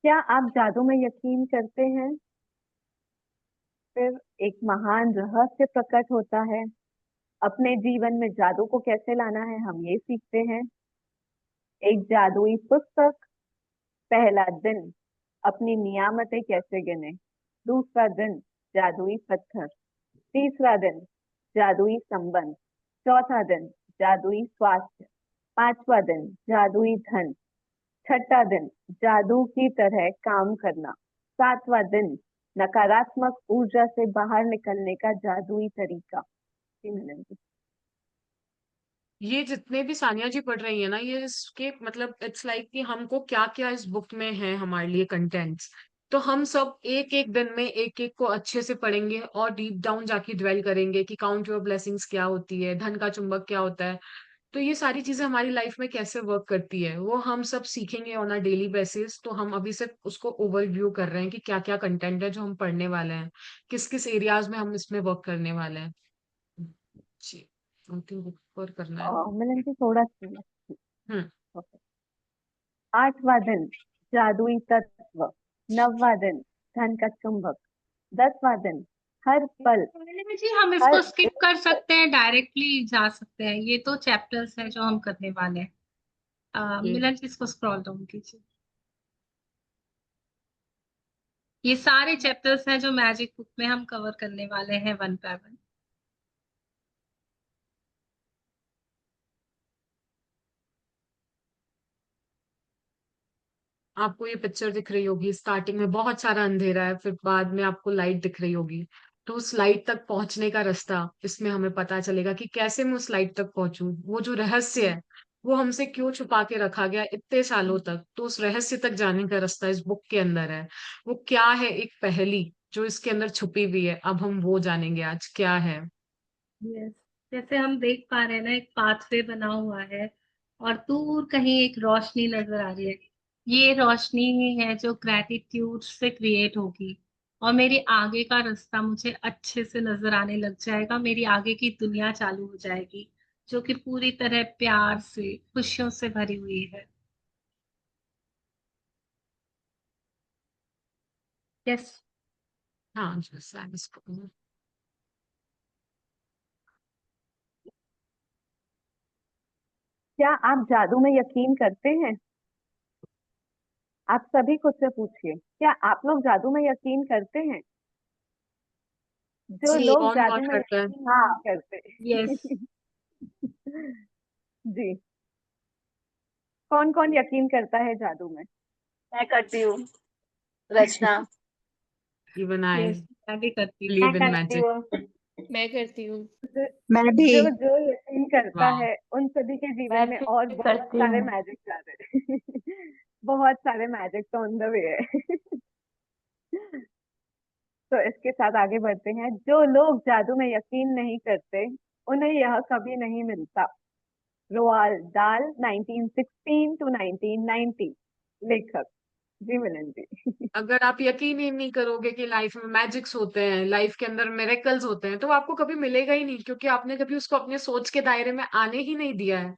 क्या आप जादू में यकीन करते हैं? फिर एक महान रहस्य प्रकट होता है। अपने जीवन में जादू को कैसे लाना है, हम ये सीखते हैं। एक जादुई पुस्तक। पहला दिन, अपनी नियामतें कैसे गिने। दूसरा दिन, जादुई पत्थर। तीसरा दिन, जादुई संबंध। चौथा दिन, जादुई स्वास्थ्य। पांचवा दिन, जादुई धन। छठा दिन, जादू की तरह काम करना। सातवां दिन, नकारात्मक ऊर्जा से बाहर निकलने का जादुई तरीका। जी मैडम जी। ये जितने भी सानिया जी पढ़ रही है ना, ये इसके मतलब इट्स लाइक कि हमको क्या क्या इस बुक में है हमारे लिए कंटेंट्स। तो हम सब एक एक दिन में एक एक को अच्छे से पढ़ेंगे और डीप डाउन जाके ड्वेल करेंगे कि काउंट योर ब्लेसिंग्स क्या होती है, धन का चुंबक क्या होता है। तो ये सारी चीजें हमारी लाइफ में कैसे वर्क करती है, वो हम सब सीखेंगे ऑन अ डेली बेसिस। तो हम अभी से उसको ओवरव्यू कर रहे हैं कि क्या क्या कंटेंट है जो हम पढ़ने वाले हैं, किस किस एरियाज में हम इसमें वर्क करने वाले हैं। जी, आई थिंक बुक पर करना है। मिलन जी थोड़ा सा। हम्म। आठवां दिन, जादुई तत्व। नौवां दिन, धन का चुंबक। 10वां दिन, हर पल, पहले जी हम हर इसको स्किप एक कर पल। सकते हैं, डायरेक्टली जा सकते हैं। ये तो चैप्टर्स हैं जो हम करने वाले हैं। ये मिलन जी इसको स्क्रॉल डाउन कीजिए। ये सारे चैप्टर्स हैं जो मैजिक बुक में हम कवर करने वाले हैं वन बाय वन। आपको ये पिक्चर दिख रही होगी, स्टार्टिंग में बहुत सारा अंधेरा है, फिर बाद में आपको लाइट दिख रही होगी। तो उस लाइट तक पहुंचने का रास्ता, इसमें हमें पता चलेगा कि कैसे मैं उस लाइट तक पहुंचूं। वो जो रहस्य है, वो हमसे क्यों छुपा के रखा गया इतने सालों तक, तो उस रहस्य तक जाने का रास्ता इस बुक के अंदर है। वो क्या है, एक पहेली जो इसके अंदर छुपी हुई है, अब हम वो जानेंगे आज क्या है। यस, जैसे हम देख पा रहे हैं ना, एक पाथवे बना हुआ है और दूर कहीं एक रोशनी नजर आ रही है। ये रोशनी ही है जो ग्रेटिट्यूड से क्रिएट होगी और मेरे आगे का रास्ता मुझे अच्छे से नजर आने लग जाएगा। मेरी आगे की दुनिया चालू हो जाएगी जो कि पूरी तरह प्यार से, खुशियों से भरी हुई है। यस। हाँ, जैसा इसको – क्या आप जादू में यकीन करते हैं? आप सभी खुद से पूछिए, क्या आप लोग जादू में यकीन करते हैं? जो जी। लोग कौन कौन जादू में करता है? यकीन नहीं करते। यस। जी, कौन कौन यकीन करता है जादू में? मैं करती हूँ। रचना। इवन आई यस, मैं भी करती हूँ। मैं बिलीव इन करती मैजिक। हूँ। मैं करती हूँ। जो मैं भी। जो जो यकीन करता वाह। है उन सभी के जीवन मैं में भी और बहुत करती सारे हूँ। मैजिक आ रहे हैं। बहुत सारे मैजिक ऑन द वे है। तो इसके साथ आगे बढ़ते हैं। जो लोग जादू में यकीन नहीं करते उन्हें यह कभी नहीं मिलता। Roald Dahl, 1916 to 1990। लेखक जी मिलन जी। अगर आप यकीन ही नहीं करोगे कि लाइफ में मैजिक्स होते हैं, लाइफ के अंदर मिरेकल्स होते हैं, तो वो आपको कभी मिलेगा ही नहीं, क्योंकि आपने कभी उसको अपने सोच के दायरे में आने ही नहीं दिया है।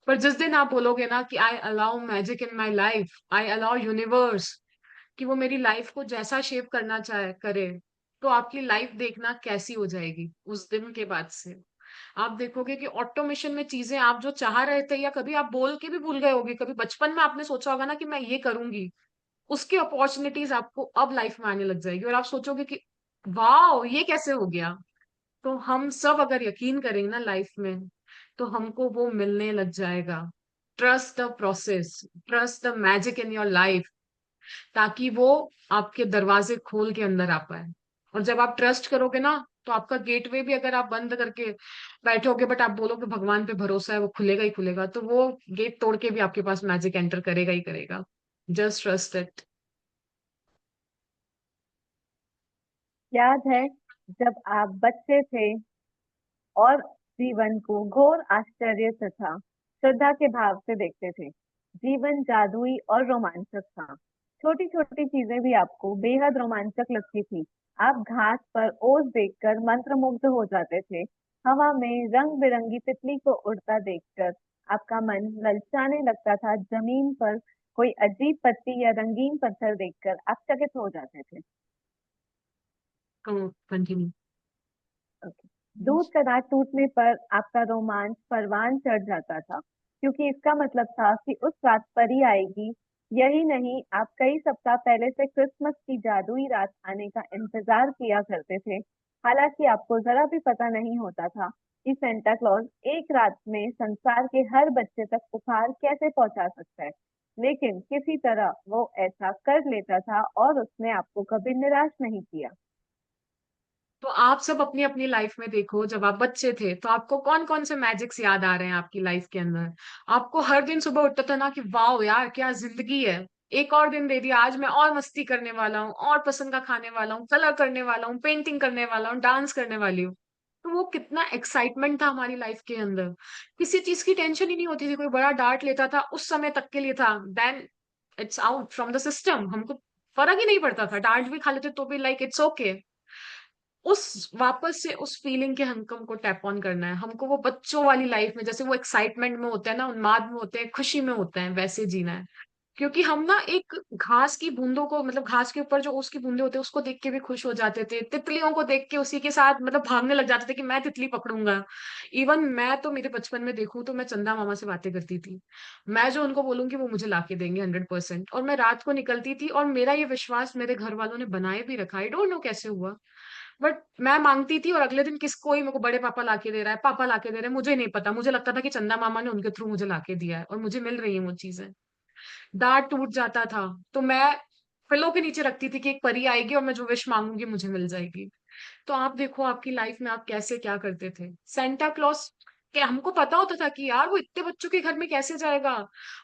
पर जिस दिन आप बोलोगे ना कि आई allow magic in my life, I allow universe कि वो मेरी लाइफ को जैसा शेप करना चाहे करे, तो आपकी लाइफ देखना कैसी हो जाएगी उस दिन के बाद से। आप देखोगे कि ऑटोमेशन में चीजें आप जो चाह रहे थे, या कभी आप बोल के भी भूल गए होगे, कभी बचपन में आपने सोचा होगा ना कि मैं ये करूंगी, उसकी अपॉर्चुनिटीज आपको अब लाइफ में आने लग जाएगी और आप सोचोगे कि वाह ये कैसे हो गया। तो हम सब अगर यकीन करेंगे ना लाइफ में, तो हमको वो मिलने लग जाएगा। Trust the process, trust the magic in your life, ताकि वो आपके दरवाजे खोल के अंदर आ पाए। और जब आप ट्रस्ट करोगे ना, तो आपका गेटवे भी अगर आप बंद करके बैठोगे, बट आप बोलोगे भगवान पे भरोसा है, वो खुलेगा ही खुलेगा, तो वो गेट तोड़ के भी आपके पास मैजिक एंटर करेगा ही करेगा। Just trust it. याद है जब आप बच्चे थे और जीवन को घोर आश्चर्य तथा श्रद्धा के भाव से देखते थे। जीवन जादुई और रोमांचक था। छोटी छोटी चीजें भी आपको बेहद रोमांचक लगती थी। आप घास पर ओस देखकर मंत्रमुग्ध हो जाते थे। हवा में रंग बिरंगी तितली को उड़ता देखकर आपका मन ललचाने लगता था। जमीन पर कोई अजीब पत्ती या रंगीन पत्थर देखकर आप चकित हो जाते थे। कंटिन्यू। ओके। दूध का दांत टूटने पर आपका रोमांच परवान चढ़ जाता था, क्योंकि इसका मतलब था कि उस रात परी आएगी। यही नहीं, आप कई सप्ताह पहले से क्रिसमस की जादुई रात आने का इंतजार किया करते थे। हालांकि आपको जरा भी पता नहीं होता था कि सेंटा क्लॉज एक रात में संसार के हर बच्चे तक उपहार कैसे पहुंचा सकता है, लेकिन किसी तरह वो ऐसा कर लेता था और उसने आपको कभी निराश नहीं किया। तो आप सब अपनी अपनी लाइफ में देखो, जब आप बच्चे थे तो आपको कौन कौन से मैजिक्स याद आ रहे हैं आपकी लाइफ के अंदर। आपको हर दिन सुबह उठता था ना कि वाह यार क्या जिंदगी है, एक और दिन दे दिया, आज मैं और मस्ती करने वाला हूँ, और पसंद का खाने वाला हूँ, कलर करने वाला हूँ, पेंटिंग करने वाला हूँ, डांस करने वाली हूँ। तो वो कितना एक्साइटमेंट था हमारी लाइफ के अंदर। किसी चीज की टेंशन ही नहीं होती थी। कोई बड़ा डांट लेता था उस समय तक के लिए था, then it's out from the system, हमको फर्क ही नहीं पड़ता था। डांट भी खा लेते तो भी लाइक इट्स ओके। उस वापस से उस फीलिंग के हमको टैप ऑन करना है। हमको वो बच्चों वाली लाइफ में, जैसे वो एक्साइटमेंट में होते हैं ना, उन्माद में होते हैं, खुशी में होते हैं, वैसे जीना है। क्योंकि हम ना एक घास की बूंदों को, मतलब घास के ऊपर जो उसकी बूंदे होते हैं उसको देख के भी खुश हो जाते थे, तितलियों को देख के उसी के साथ मतलब भागने लग जाते थे कि मैं तितली पकड़ूंगा। इवन मैं तो मेरे बचपन में देखूं तो मैं चंदा मामा से बातें करती थी। मैं जो उनको बोलूंगी वो मुझे लाके देंगे 100%। और मैं रात को निकलती थी, और मेरा ये विश्वास मेरे घर वालों ने बनाए भी रखा। आई डोंट नो कैसे हुआ, बट मैं मांगती थी और अगले दिन किसको ही, मेरे को बड़े पापा लाके दे रहा है, पापा लाके दे रहे हैं, मुझे नहीं पता, मुझे लगता था कि चंदा मामा ने उनके थ्रू मुझे लाके दिया है और मुझे मिल रही है वो चीजें। दांत टूट जाता था तो मैं पिलो के नीचे रखती थी कि एक परी आएगी और मैं जो विश मांगूंगी मुझे मिल जाएगी। तो आप देखो आपकी लाइफ में आप कैसे क्या करते थे। सेंटा क्लॉज के हमको पता होता था कि यार वो इतने बच्चों के घर में कैसे जाएगा,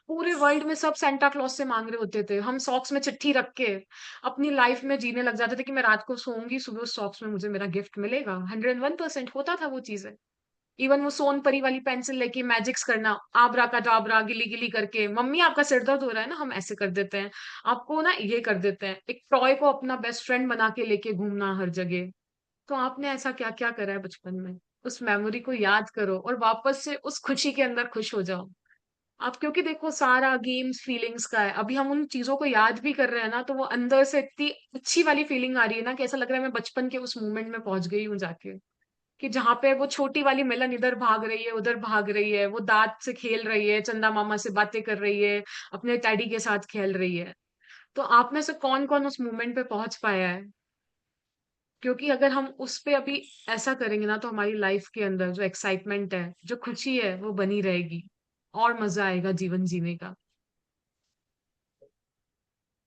पूरे वर्ल्ड में सब सेंटा क्लॉज से मांग रहे होते थे। हम सॉक्स में चिट्ठी रख के अपनी लाइफ में जीने लग जाते थे कि मैं रात को सोऊंगी, सुबह उस सॉक्स में मुझे मेरा गिफ्ट मिलेगा। 101% होता था वो चीजें। इवन वो सोन परी वाली पेंसिल लेके मैजिक्स करना, आबरा का डाबरा गिली गिली करके, मम्मी आपका सिर दर्द हो रहा है ना, हम ऐसे कर देते हैं आपको ना, ये कर देते हैं। एक टॉय को अपना बेस्ट फ्रेंड बना के लेके घूमना हर जगह। तो आपने ऐसा क्या क्या करा है बचपन में, उस मेमोरी को याद करो और वापस से उस खुशी के अंदर खुश हो जाओ आप। क्योंकि देखो सारा गेम्स फीलिंग्स का है। अभी हम उन चीजों को याद भी कर रहे हैं ना, तो वो अंदर से इतनी अच्छी वाली फीलिंग आ रही है ना कि ऐसा लग रहा है मैं बचपन के उस मोमेंट में पहुंच गई हूँ जाके। कि जहाँ पे वो छोटी वाली मिलन इधर भाग रही है, उधर भाग रही है, वो दांत से खेल रही है, चंदा मामा से बातें कर रही है, अपने टैडी के साथ खेल रही है। तो आप में से कौन-कौन उस मोमेंट पे पहुँच पाया है? क्योंकि अगर हम उस पे अभी ऐसा करेंगे ना तो हमारी लाइफ के अंदर जो एक्साइटमेंट है, जो खुशी है, वो बनी रहेगी और मज़ा आएगा जीवन जीने का।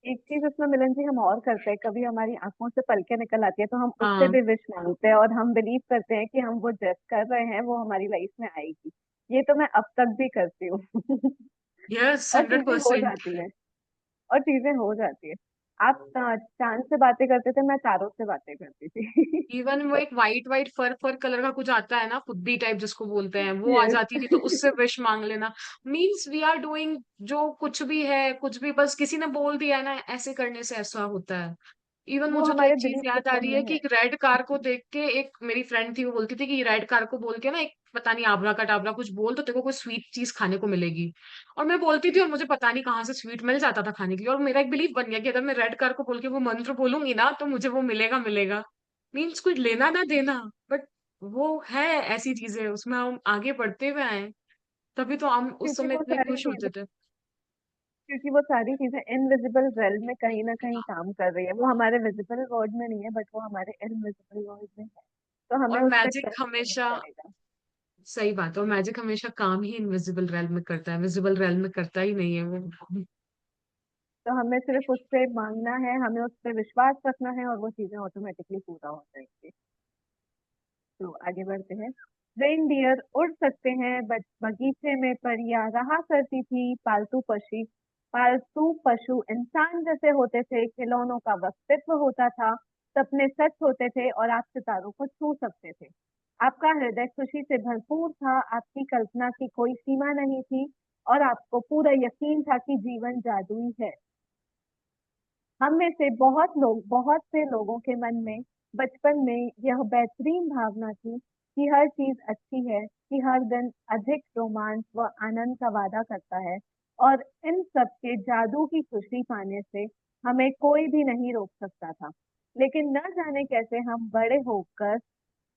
एक चीज उसमें मिलन जी हम और करते हैं, कभी हमारी आंखों से पलकें निकल आती है तो हम उससे हाँ, भी विश मांगते हैं, और हम बिलीव करते हैं कि हम वो जस्ट कर रहे हैं वो हमारी लाइफ में आएगी। ये तो मैं अब तक भी करती हूँ। यस और चीजें हो 100%। जाती हैं। और चीजें हो जाती है। आप चांद से बातें करते थे, मैं तारों से बातें करती थी। इवन वो एक व्हाइट व्हाइट फर फर कलर का कुछ आता है ना, फुद्दी टाइप जिसको बोलते हैं, वो आ यस। जाती थी तो उससे विश मांग लेना। मीन्स वी आर डूइंग जो कुछ भी है, कुछ भी बस किसी ने बोल दिया है ना, ऐसे करने से ऐसा होता है। इवन वो मुझे तो हमारे एक चीज बिलीफ याद आ सिस्टम रही है में कि है। एक रेड कार को देख के एक मेरी फ्रेंड थी, वो बोलती थी कि रेड कार को बोल के ना एक पता नहीं आबरा का टाबरा कुछ बोल तो तेरे को कोई स्वीट चीज खाने को मिलेगी। और मैं बोलती थी और मुझे पता नहीं कहाँ से स्वीट मिल जाता था खाने के लिए, और मेरा एक बिलीफ बन गया कि अगर मैं रेड कार को बोल के वो मंत्र बोलूंगी ना तो मुझे वो मिलेगा मिलेगा। मीन्स कुछ लेना ना देना, बट वो है ऐसी चीजें, उसमें हम आगे बढ़ते हुए आए, तभी तो हम उस क्योंकि समय वो इतने सारी खुश चीजें होते थे। क्योंकि वो सारी चीजें इनविजिबल रेल्म में कहीं ना कहीं काम कर रही है। वो हमारे विजिबल वर्ल्ड में नहीं है, बट वो हमारे इनविजिबल वर्ल्ड में है। तो हमें और उस पर मैजिक ट्रस्ट करना हमेशा, पड़ेगा। सही बात है, और मैजिक हमेशा काम ही इनविजिबल रेल्म में करता है, विजिबल रेल्म में करता ही नहीं है वो। तो हमें सिर्फ उससे मांगना है, हमें उस पर विश्वास रखना है, और वो चीजें ऑटोमेटिकली पूरा हो जाएंगी। तो आगे बढ़ते हैं। रेनडियर उड़ सकते हैं, बट बगीचे में परियां रहा करती थी। पालतू पशु इंसान जैसे होते थे, खिलौनों का व्यक्तित्व होता था, सपने सच होते थे, और आप सितारों को छू सकते थे। आपका हृदय खुशी से भरपूर था, आपकी कल्पना की कोई सीमा नहीं थी, और आपको पूरा यकीन था कि जीवन जादुई है। हम में से बहुत से लोगों के मन में बचपन में यह बेहतरीन भावना थी कि हर चीज अच्छी है, कि हर दिन अधिक रोमांच व आनंद का वादा करता है, और इन सब के जादू की खुशी पाने से हमें कोई भी नहीं रोक सकता था। लेकिन न जाने कैसे हम बड़े होकर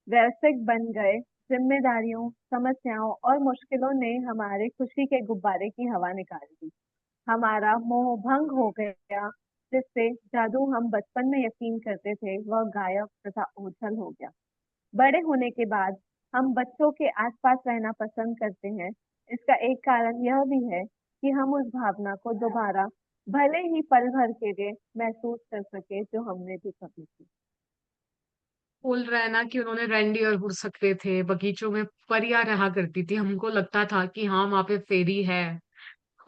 वयस्क बन गए। जिम्मेदारियों, समस्याओं और मुश्किलों ने हमारे खुशी के गुब्बारे की हवा निकाल दी। हमारा मोह भंग हो गया, जिससे जादू हम बचपन में यकीन करते थे वह गायब तथा ओझल हो गया। बड़े होने के बाद हम बच्चों के आसपास रहना पसंद करते हैं। इसका एक कारण यह भी है कि हम उस भावना को दोबारा, भले ही पल भर के लिए, महसूस कर सके जो हमने भी कभी की। बोल रहा है ना कि उन्होंने रेंडियर उड़ सकते थे, बगीचों में परियां रहा करती थी, हमको लगता था कि हाँ वहां पे फेरी है।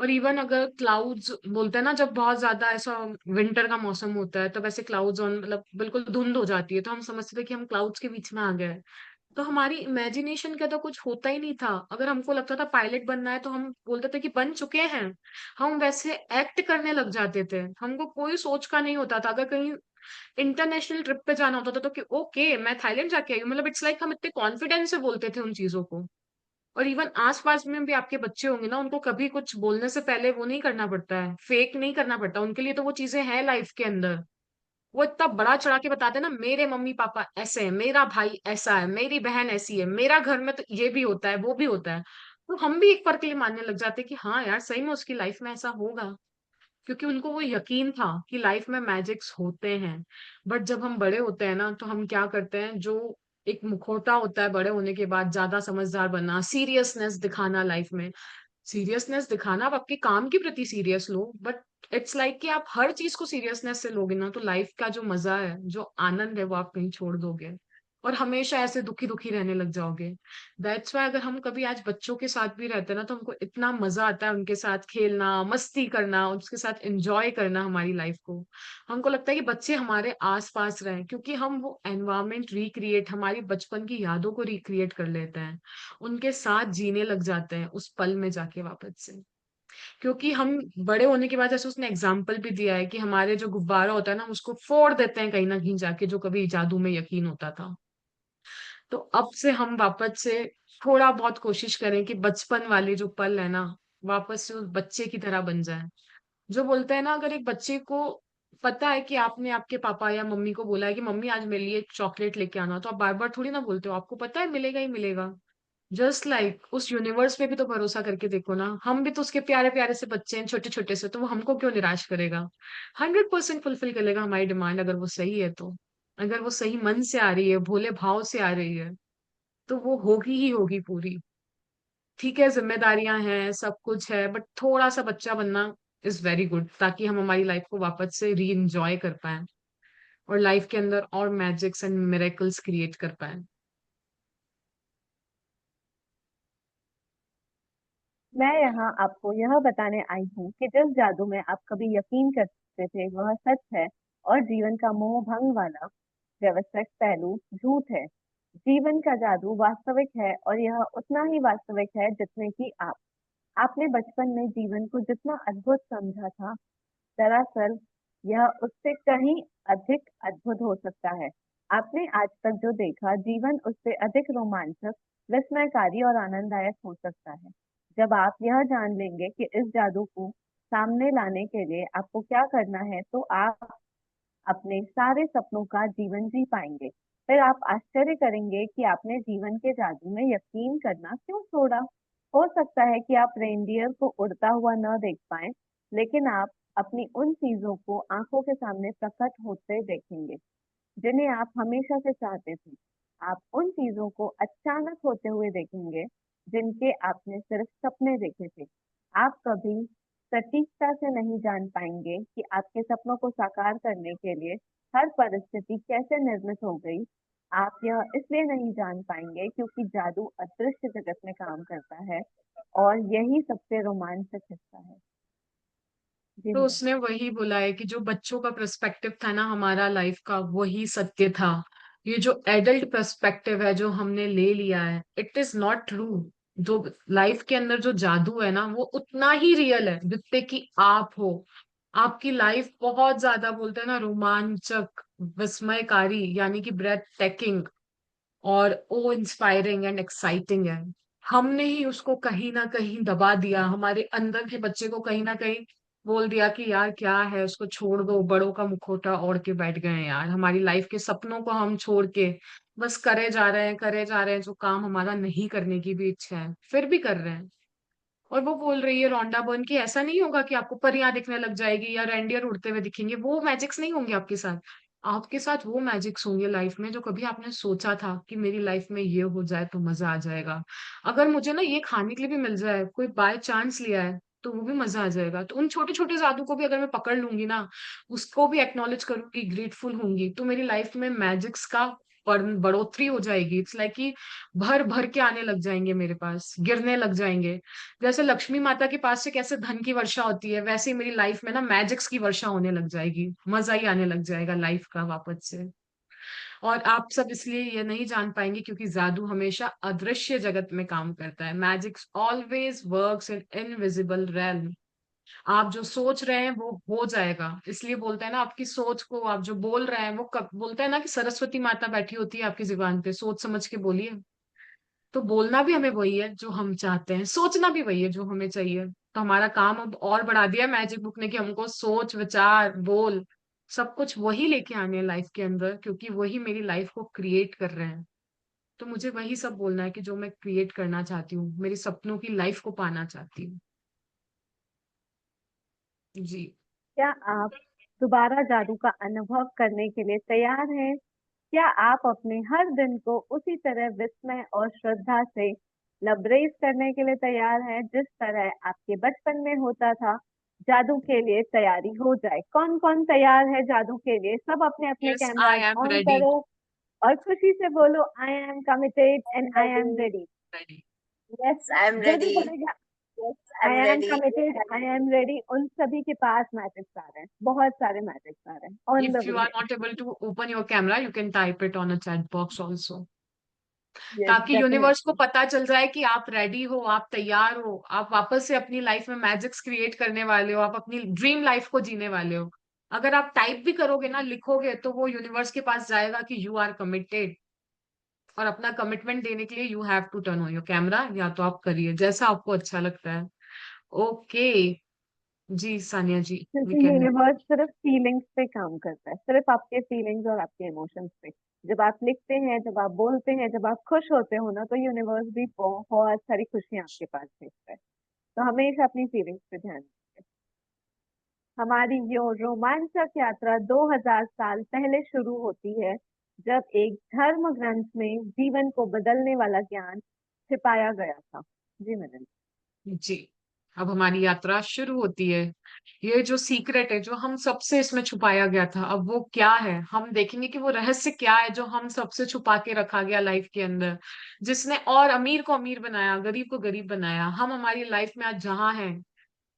और इवन अगर क्लाउड्स बोलते हैं ना, जब बहुत ज्यादा ऐसा विंटर का मौसम होता है तब ऐसे क्लाउड्स ऑन मतलब बिल्कुल धुंध हो जाती है, तो हम समझते थे कि हम क्लाउड्स के बीच में आ गए हैं। तो हमारी इमेजिनेशन का तो कुछ होता ही नहीं था। अगर हमको लगता था पायलट बनना है तो हम बोलते थे कि बन चुके हैं। हम वैसे एक्ट करने लग जाते थे, हमको कोई सोच का नहीं होता था। अगर कहीं इंटरनेशनल ट्रिप पे जाना होता था तो कि ओके मैं थाईलैंड जाके आई हूँ, मतलब इट्स लाइक हम इतने कॉन्फिडेंस से बोलते थे उन चीजों को। और इवन आसपास में भी आपके बच्चे होंगे ना, उनको कभी कुछ बोलने से पहले वो नहीं करना पड़ता है, फेक नहीं करना पड़ता, उनके लिए तो वो चीजें हैं लाइफ के अंदर। वो इतना बड़ा चढ़ा के बताते हैं ना, मेरे मम्मी पापा ऐसे हैं, मेरा भाई ऐसा है, मेरी बहन ऐसी है, मेरा घर में तो ये भी होता है वो भी होता है। तो हम भी एक पल के लिए मानने लग जाते हैं कि हाँ यार सही में उसकी लाइफ में ऐसा होगा, क्योंकि उनको वो यकीन था कि लाइफ में मैजिक्स होते हैं। बट जब हम बड़े होते हैं ना तो हम क्या करते हैं, जो एक मुखौटा होता है बड़े होने के बाद, ज्यादा समझदार बनना, सीरियसनेस दिखाना लाइफ में। सीरियसनेस दिखाना, आप आपके काम के प्रति serious low, but it's like कि आप हर चीज को सीरियसनेस से लोगे ना तो लाइफ का जो मजा है, जो आनंद है, वो आप कहीं छोड़ दोगे और हमेशा ऐसे दुखी दुखी रहने लग जाओगे। दैट्स वाई अगर हम कभी आज बच्चों के साथ भी रहते हैं ना तो हमको इतना मजा आता है उनके साथ खेलना, मस्ती करना, उसके साथ एंजॉय करना हमारी लाइफ को। हमको लगता है कि बच्चे हमारे आस पास रहें, क्योंकि हम वो एनवायरमेंट रिक्रिएट, हमारी बचपन की यादों को रिक्रिएट कर लेते हैं, उनके साथ जीने लग जाते हैं उस पल में जाके वापस से। क्योंकि हम बड़े होने के बाद, जैसे उसने एग्जाम्पल भी दिया है कि हमारे जो गुब्बारा होता है ना, हम उसको फोड़ देते हैं कहीं ना कहीं जाके, जो कभी जादू में यकीन होता था। तो अब से हम वापस से थोड़ा बहुत कोशिश करें कि बचपन वाले जो पल है ना, वापस से उस बच्चे की तरह बन जाए। जो बोलते हैं ना, अगर एक बच्चे को पता है कि आपने आपके पापा या मम्मी को बोला है कि मम्मी आज मेरे लिए एक चॉकलेट लेके आना, तो आप बार बार थोड़ी ना बोलते हो, आपको पता है मिलेगा ही मिलेगा। जस्ट लाइक उस यूनिवर्स पे भी तो भरोसा करके देखो ना, हम भी तो उसके प्यारे प्यारे से बच्चे हैं, छोटे छोटे से, तो वो हमको क्यों निराश करेगा। 100% फुलफिल करेगा हमारी डिमांड, अगर वो सही है तो। अगर वो सही मन से आ रही है, भोले भाव से आ रही है, तो वो होगी ही होगी पूरी। ठीक है, जिम्मेदारियां हैं, सब कुछ है, बट थोड़ा सा बच्चा बनना इज वेरी गुड, ताकि हम हमारी लाइफ को वापस से री एंजॉय कर पाए और लाइफ के अंदर और मैजिक्स एंड मिरेकल्स क्रिएट कर पाए। मैं यहाँ आपको यह बताने आई हूँ कि जिस जादू में आप कभी यकीन करते थे वह सच है, और जीवन का मोह भंग वाला व्यवसायिक पहलू झूठ है। जीवन का जादू वास्तविक है, और यह उतना ही वास्तविक है जितने कि आप। आपने बचपन में जीवन को जितना अद्भुत समझा था, दरअसल यह उससे कहीं अधिक अद्भुत हो सकता है। आपने आज तक जो देखा, जीवन उससे अधिक रोमांचक, विस्मयकारी और आनंददायक हो सकता है। जब आप यह जान लेंगे कि इस जादू को सामने लाने के लिए आपको क्या करना है, तो आप अपने सारे सपनों का जीवन जी पाएंगे। फिर आप आश्चर्य करेंगे कि आपने जीवन के जादू में यकीन करना क्यों छोड़ा। हो सकता है कि आप रेनडियर को उड़ता हुआ न देख पाएं, लेकिन आप अपनी उन चीजों को आंखों के सामने प्रकट होते देखेंगे जिन्हें आप हमेशा से चाहते थे। आप उन चीजों को अचानक होते हुए देखेंगे जिनके आपने सिर्फ सपने देखे थे। आप कभी सटीकता से नहीं जान पाएंगे कि आपके सपनों को साकार करने के लिए हर परिस्थिति कैसे निर्मित हो गई। आप यह इसलिए नहीं जान पाएंगे क्योंकि जादू अदृश्य जगत में काम करता है, और यही सबसे रोमांचक हिस्सा है। जी तो मैडम। उसने वही बोला है कि जो बच्चों का पर्सपेक्टिव था ना हमारा लाइफ का, वही सत्य था। ये जो एडल्ट पर्सपेक्टिव है जो हमने ले लिया है, इट इज नॉट ट्रू। जो लाइफ के अंदर जो जादू है ना, वो उतना ही रियल है जितने कि आप हो। आपकी लाइफ बहुत ज्यादा, बोलते हैं ना, रोमांचक, विस्मयकारी, यानी कि ब्रेथ टेकिंग और ओ इंस्पायरिंग एंड एक्साइटिंग है। हमने ही उसको कहीं ना कहीं दबा दिया, हमारे अंदर के बच्चे को कहीं ना कहीं बोल दिया कि यार क्या है, उसको छोड़ दो, बड़ों का मुखौटा ओढ़ के बैठ गए हैं यार। हमारी लाइफ के सपनों को हम छोड़ के बस करे जा रहे हैं, करे जा रहे हैं, जो काम हमारा नहीं करने की भी इच्छा है फिर भी कर रहे हैं। और वो बोल रही है रोंडा बर्न की, ऐसा नहीं होगा कि आपको परियां दिखने लग जाएगी या रेंडियर उड़ते हुए दिखेंगे, वो मैजिक्स नहीं होंगे आपके साथ। आपके साथ वो मैजिक्स होंगे लाइफ में जो कभी आपने सोचा था कि मेरी लाइफ में ये हो जाए तो मजा आ जाएगा। अगर मुझे ना ये खाने के लिए भी मिल जाए, कोई बाय चांस लिया है, तो वो भी मजा आ जाएगा। तो उन छोटे छोटे जादू को भी अगर मैं पकड़ लूंगी ना, उसको भी एक्नॉलेज करूंगी, ग्रेटफुल होंगी, तो मेरी लाइफ में मैजिक्स का बढ़ोतरी हो जाएगी। इट्स लाइक कि भर भर के आने लग जाएंगे मेरे पास, गिरने लग जाएंगे। जैसे लक्ष्मी माता के पास से कैसे धन की वर्षा होती है, वैसे ही मेरी लाइफ में ना मैजिक्स की वर्षा होने लग जाएगी, मजा ही आने लग जाएगा लाइफ का वापस से। और आप सब इसलिए ये नहीं जान पाएंगे क्योंकि जादू हमेशा अदृश्य जगत में काम करता है। Magics always works in invisible realm। आप जो सोच रहे हैं वो हो जाएगा। इसलिए बोलते हैं ना, आपकी सोच को, आप जो बोल रहे हैं वो, कब बोलते हैं ना कि सरस्वती माता बैठी होती है आपकी जुबान पे, सोच समझ के बोलिए। तो बोलना भी हमें वही है जो हम चाहते हैं, सोचना भी वही है जो हमें चाहिए। तो हमारा काम अब और बढ़ा दिया मैजिक बुक ने कि हमको सोच विचार बोल सब कुछ वही लेके आने हैं लाइफ के अंदर, क्योंकि वही मेरी लाइफ को क्रिएट कर रहे हैं। तो मुझे वही सब बोलना है कि जो मैं क्रिएट करना चाहती हूँ, मेरी सपनों की लाइफ को पाना चाहती हूँ। जी। क्या आप दोबारा जादू का अनुभव करने के लिए तैयार हैं? क्या आप अपने हर दिन को उसी तरह विस्मय और श्रद्धा से लबरेज करने के लिए तैयार हैं जिस तरह आपके बचपन में होता था? जादू के लिए तैयारी हो जाए। कौन कौन तैयार है जादू के लिए? सब अपने अपने yes, I cameras am on ready. करो और खुशी से बोलो, I am committed and I am ready. Ready. Ready. Yes, I'm जो भी ready. बोलेगा Yes, I I'm am ready. Committed, I am ready, उन सभी के पास मैजिक्स आ रहे हैं, बहुत सारे मैजिक्स आ रहे हैं on the If you way. are not able to open your camera, you can type it on a chat box also, yes, ताकि यूनिवर्स को डेफिनेटली। पता चल जाए कि आप रेडी हो, आप तैयार हो, आप वापस से अपनी लाइफ में मैजिक्स क्रिएट करने वाले हो, आप अपनी ड्रीम लाइफ को जीने वाले हो। अगर आप टाइप भी करोगे ना, लिखोगे, तो वो यूनिवर्स के पास जाएगा कि यू आर कमिटेड। और अपना कमिटमेंट देने के लिए you have to turn on your camera, या तो आप करिए जैसा आपको अच्छा लगता है। ओके। जी सानिया जी, वी क्योंकि कैन। यूनिवर्स सिर्फ फीलिंग्स पे काम करता है, सिर्फ आपके फीलिंग्स और आपके इमोशंस पे। जब आप लिखते हैं, जब आप बोलते हैं, जब आप खुश होते हो ना, तो यूनिवर्स भी बहुत सारी खुशियां आपके पास भेजता है। तो हमेशा अपनी फीलिंग्स पे ध्यान दें। हमारी यो रोमांचक यात्रा 2000 साल पहले शुरू होती है, जब एक धर्म ग्रंथ में जीवन को बदलने वाला ज्ञान छिपाया गया था। जी मैडम। जी, अब हमारी यात्रा शुरू होती है। ये जो सीक्रेट है, जो हम सबसे इसमें छुपाया गया था, अब वो क्या है? हम देखेंगे कि वो रहस्य क्या है जो हम सबसे छुपा के रखा गया लाइफ के अंदर, जिसने और अमीर को अमीर बनाया, गरीब को गरीब बनाया। हम हमारी लाइफ में आज जहाँ हैं,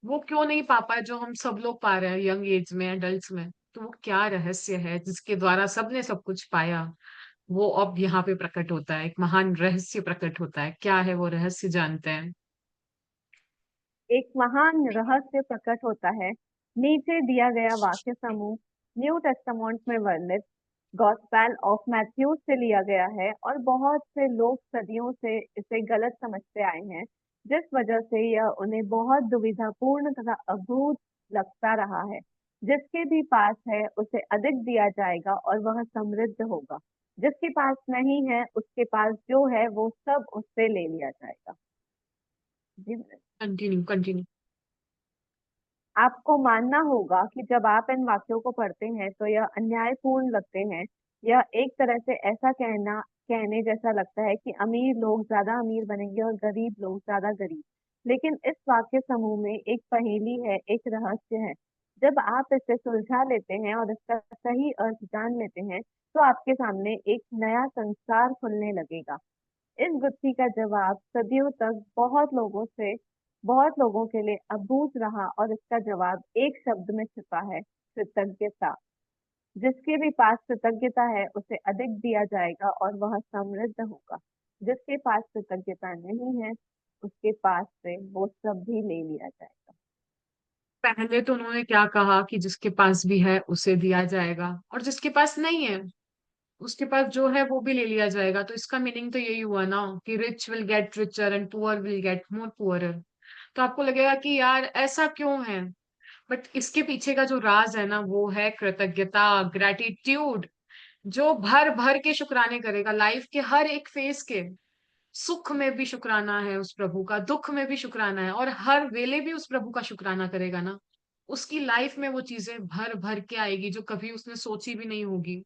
वो क्यों नहीं पा पाए जो हम सब लोग पा रहे हैं यंग एज में, एडल्ट्स में। तो वो क्या रहस्य है जिसके द्वारा सबने सब कुछ पाया? वो अब यहाँ पे प्रकट होता है, एक महान रहस्य प्रकट होता है। क्या है वो रहस्य, जानते हैं? एक महान रहस्य प्रकट होता है। नीचे दिया गया वाक्य समूह न्यू टेस्टामेंट में वर्णित गॉस्पेल ऑफ मैथ्यू से लिया गया है, और बहुत से लोग सदियों से इसे गलत समझते आए हैं, जिस वजह से यह उन्हें बहुत दुविधापूर्ण तथा अभूत लगता रहा है। जिसके भी पास है उसे अधिक दिया जाएगा और वह समृद्ध होगा। जिसके पास नहीं है, उसके पास जो है वो सब उससे ले लिया जाएगा। जी। Continue continue. आपको मानना होगा कि जब आप इन वाक्यों को पढ़ते हैं तो यह अन्यायपूर्ण लगते हैं। यह एक तरह से ऐसा कहने जैसा लगता है कि अमीर लोग ज्यादा अमीर बनेंगे और गरीब लोग ज्यादा गरीब। लेकिन इस वाक्य समूह में एक पहेली है, एक रहस्य है। जब आप इसे सुलझा लेते हैं और इसका सही अर्थ जान लेते हैं, तो आपके सामने एक नया संसार खुलने लगेगा। इस गुत्थी का जवाब सदियों तक बहुत लोगों के लिए अबूझ रहा, और इसका जवाब एक शब्द में छिपा है: कृतज्ञता। जिसके भी पास कृतज्ञता है उसे अधिक दिया जाएगा और वह समृद्ध होगा। जिसके पास कृतज्ञता नहीं है, उसके पास से वो सब भी ले लिया जाएगा। पहले तो उन्होंने क्या कहा कि जिसके पास भी है उसे दिया जाएगा, और जिसके पास नहीं है उसके पास जो है वो भी ले लिया जाएगा। तो इसका मीनिंग तो यही हुआ ना कि rich will get richer and poor will get more poorer. तो आपको लगेगा कि यार ऐसा क्यों है, बट इसके पीछे का जो राज है ना, वो है कृतज्ञता, ग्रेटिट्यूड। जो भर भर के शुक्राने करेगा लाइफ के हर एक फेज के, सुख में भी शुक्राना है उस प्रभु का, दुख में भी शुक्राना है, और हर वेले भी उस प्रभु का शुक्राना करेगा ना, उसकी लाइफ में वो चीजें भर भर के आएगी जो कभी उसने सोची भी नहीं होगी।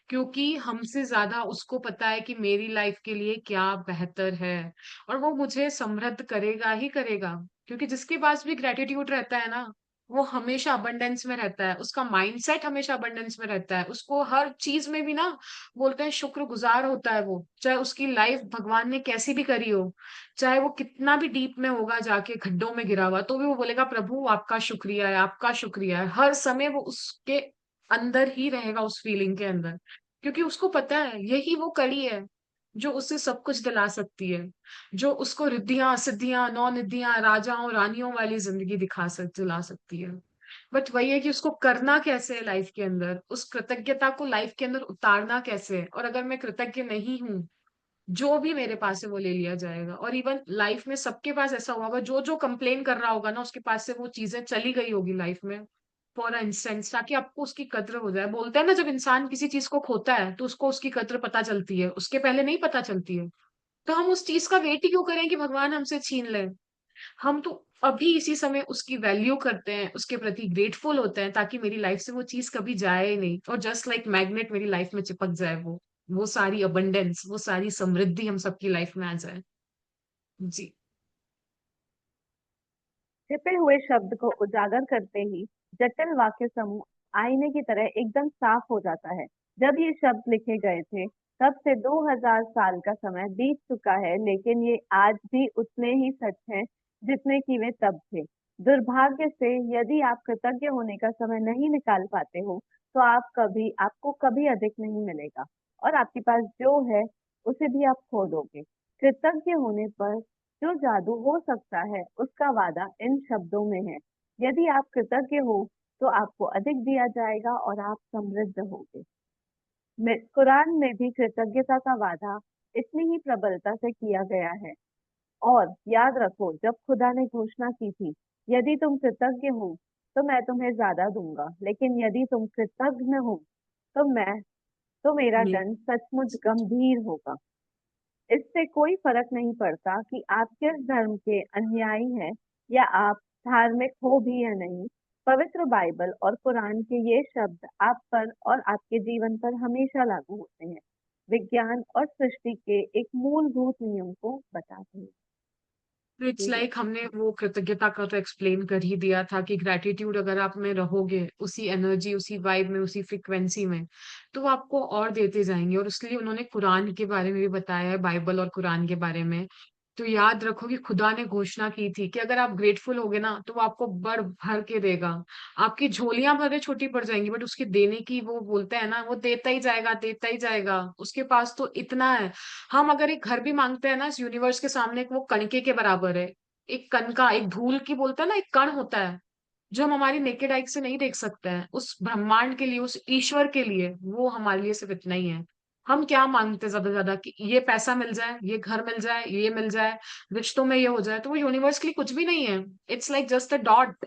क्योंकि हमसे ज्यादा उसको पता है कि मेरी लाइफ के लिए क्या बेहतर है, और वो मुझे समृद्ध करेगा ही करेगा। क्योंकि जिसके पास भी ग्रेटिट्यूड रहता है ना, वो हमेशा अबंडेंस में रहता है, उसका माइंडसेट हमेशा अबंडेंस में रहता है, उसको हर चीज में भी ना, बोलते हैं शुक्रगुजार होता है वो, चाहे उसकी लाइफ भगवान ने कैसी भी करी हो, चाहे वो कितना भी डीप में होगा जाके खड्डों में गिरा हुआ, तो भी वो बोलेगा प्रभु आपका शुक्रिया है, आपका शुक्रिया है। हर समय वो उसके अंदर ही रहेगा, उस फीलिंग के अंदर। क्योंकि उसको पता है यही वो कड़ी है जो उसे सब कुछ दिला सकती है, जो उसको रिद्धियां सिद्धियां नौ निधियां राजाओं रानियों वाली जिंदगी दिला सकती है। बट वही है कि उसको करना कैसे है लाइफ के अंदर, उस कृतज्ञता को लाइफ के अंदर उतारना कैसे है। और अगर मैं कृतज्ञ नहीं हूँ, जो भी मेरे पास है वो ले लिया जाएगा। और इवन लाइफ में सबके पास ऐसा हुआ होगा, जो जो कंप्लेन कर रहा होगा ना, उसके पास से वो चीजें चली गई होगी लाइफ में, फॉर इंस्टेंस, ताकि आपको उसकी कद्र हो जाए। बोलते हैं ना, जब इंसान किसी चीज को खोता है तो उसको उसकी कद्र पता चलती है, उसके पहले नहीं पता चलती है। तो हम उस चीज का वेट ही क्यों करें कि भगवान हमसे छीन ले। हम तो अभी इसी समय उसकी वैल्यू करते हैं, उसके प्रति ग्रेटफुल होते हैं, ताकि मेरी लाइफ से वो चीज कभी जाए ही नहीं, और जस्ट लाइक मैग्नेट मेरी लाइफ में चिपक जाए वो सारी अबंडेंस, वो सारी समृद्धि हम सबकी लाइफ में आ जाए। जी। छिपे हुए शब्द को उजागर करते ही जटिल वाक्य समूह आईने की तरह एकदम साफ हो जाता है। जब ये शब्द लिखे गए थे, तब से 2000 साल का समय बीत चुका है, लेकिन ये आज भी उतने ही सच हैं जितने कि वे तब थे। दुर्भाग्य से यदि आप कृतज्ञ होने का समय नहीं निकाल पाते हो, तो आपको कभी अधिक नहीं मिलेगा, और आपके पास जो है उसे भी आप खो दोगे। कृतज्ञ होने पर जो जादू हो सकता है, उसका वादा इन शब्दों में है: यदि आप कृतज्ञ हो, तो आपको अधिक दिया जाएगा और आप समृद्ध होगे। कुरान में भी कृतज्ञता का वादा इतनी ही प्रबलता से किया गया है। और याद रखो, जब खुदा ने घोषणा की थी यदि तुम कृतज्ञ हो तो मैं तुम्हें ज्यादा दूंगा, लेकिन यदि तुम कृतज्ञ हो तो मेरा मे- दंड सचमुच गंभीर होगा। इससे कोई फर्क नहीं पड़ता कि आप किस धर्म के अनुयायी हैं या आप धार्मिक हो भी या नहीं। पवित्र बाइबल और कुरान के ये शब्द आप पर और आपके जीवन पर हमेशा लागू होते हैं। विज्ञान और सृष्टि के एक मूलभूत नियम को बताते हैं। इट्स ठीक है। लाइक हमने वो कृतज्ञता का तो एक्सप्लेन कर ही दिया था कि ग्रेटिट्यूड अगर आप में रहोगे उसी एनर्जी, उसी वाइब में, उसी फ्रिक्वेंसी में, तो वो आपको और देते जाएंगे। और इसलिए उन्होंने कुरान के बारे में भी बताया है, बाइबल और कुरान के बारे में। तो याद रखो कि खुदा ने घोषणा की थी कि अगर आप ग्रेटफुल होगे ना तो वो आपको बढ़ भर के देगा। आपकी झोलियां भले छोटी पड़ जाएंगी, बट उसके देने की, वो बोलते हैं ना, वो देता ही जाएगा, देता ही जाएगा। उसके पास तो इतना है। हम अगर एक घर भी मांगते हैं ना, इस यूनिवर्स के सामने, वो कणके के बराबर है। एक कण का, एक धूल की बोलता है ना, एक कण होता है जो हम हमारी नेकेड आई से नहीं देख सकते हैं। उस ब्रह्मांड के लिए, उस ईश्वर के लिए वो हमारे लिए सिर्फ इतना ही है। हम क्या मांगते हैं ज्यादा से ज्यादा कि ये पैसा मिल जाए, ये घर मिल जाए, ये मिल जाए, रिश्तों में ये हो जाए, तो वो यूनिवर्स के लिए कुछ भी नहीं है। It's like just a dot.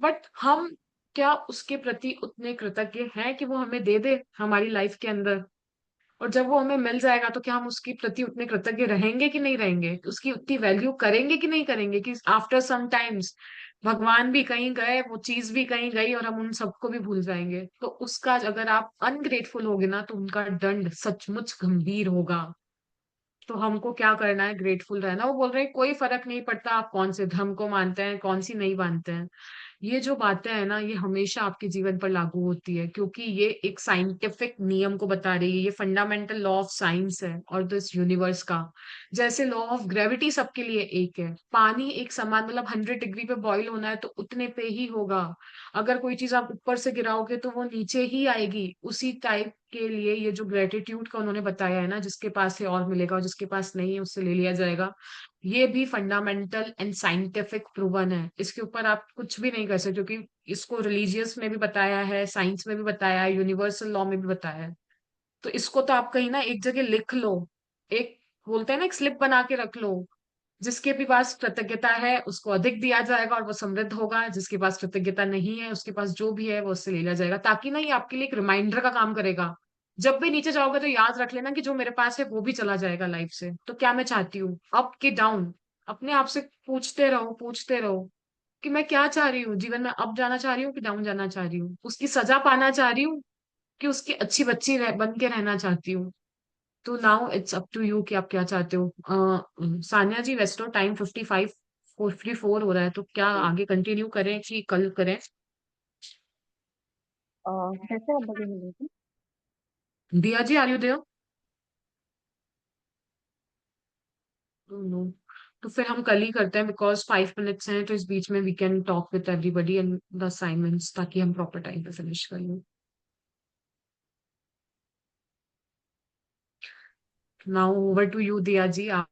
But हम क्या उसके प्रति उतने कृतज्ञ हैं कि वो हमें दे दे हमारी लाइफ के अंदर? और जब वो हमें मिल जाएगा तो क्या हम उसके प्रति उतने कृतज्ञ रहेंगे कि नहीं रहेंगे? उसकी उतनी वैल्यू करेंगे कि नहीं करेंगे? कि आफ्टर सम टाइम्स भगवान भी कहीं गए, वो चीज भी कहीं गई, और हम उन सबको भी भूल जाएंगे। तो उसका अगर आप अनग्रेटफुल होगे ना तो उनका दंड सचमुच गंभीर होगा। तो हमको क्या करना है? ग्रेटफुल रहना। वो बोल रहे हैं कोई फर्क नहीं पड़ता आप कौन से धर्म को मानते हैं, कौन सी नहीं मानते हैं। ये जो बातें हैं ना, ये हमेशा आपके जीवन पर लागू होती है, क्योंकि ये एक साइंटिफिक नियम को बता रही है। ये फंडामेंटल लॉ ऑफ साइंस है और दिस यूनिवर्स का। जैसे लॉ ऑफ ग्रेविटी सबके लिए एक है, पानी एक समान, मतलब 100 डिग्री पे बॉईल होना है तो उतने पे ही होगा। अगर कोई चीज आप ऊपर से गिराओगे तो वो नीचे ही आएगी। उसी टाइप के लिए ये जो ग्रेटिट्यूड का उन्होंने बताया है ना, जिसके पास है और मिलेगा, और जिसके पास नहीं है उससे ले लिया जाएगा, ये भी फंडामेंटल एंड साइंटिफिक प्रूवन है। इसके ऊपर आप कुछ भी नहीं कर सकते, क्योंकि इसको रिलीजियस में भी बताया है, साइंस में भी बताया है, यूनिवर्सल लॉ में भी बताया है। तो इसको तो आप कहीं ना एक जगह लिख लो। एक, बोलते हैं ना, एक स्लिप बना के रख लो। जिसके भी पास कृतज्ञता है उसको अधिक दिया जाएगा और वो समृद्ध होगा। जिसके पास कृतज्ञता नहीं है, उसके पास जो भी है वो उससे ले लिया जाएगा। ताकि ना ये आपके लिए एक रिमाइंडर का काम करेगा। जब भी नीचे जाओगे तो याद रख लेना कि जो मेरे पास है वो भी चला जाएगा लाइफ से। तो क्या मैं चाहती हूँ? अप के डाउन। अपने आप से पूछते रहो, पूछते रहो कि मैं क्या चाह रही हूँ जीवन में। अप जाना चाह रही हूँ कि डाउन जाना चाह रही हूँ? उसकी सजा पाना चाह रही हूँ कि उसकी अच्छी बच्ची बन के रहना चाहती हूँ? तो now it's up to you कि आप क्या चाहते हो। सान्या जी, वैसे तो टाइम 54 हो रहा है, तो क्या आगे कंटिन्यू करें कि कल करें? कैसे आप बोले मिलेगी? दिया जी, आर यू देयर? नो। तो फिर हम कल ही करते हैं, बिकॉज 5 मिनट्स हैं, तो इस बीच में we can talk with everybody and the assignments, ताकि हम प्रॉपर टाइम पे फिनिश कर लें। Now over to you Diya जी। आप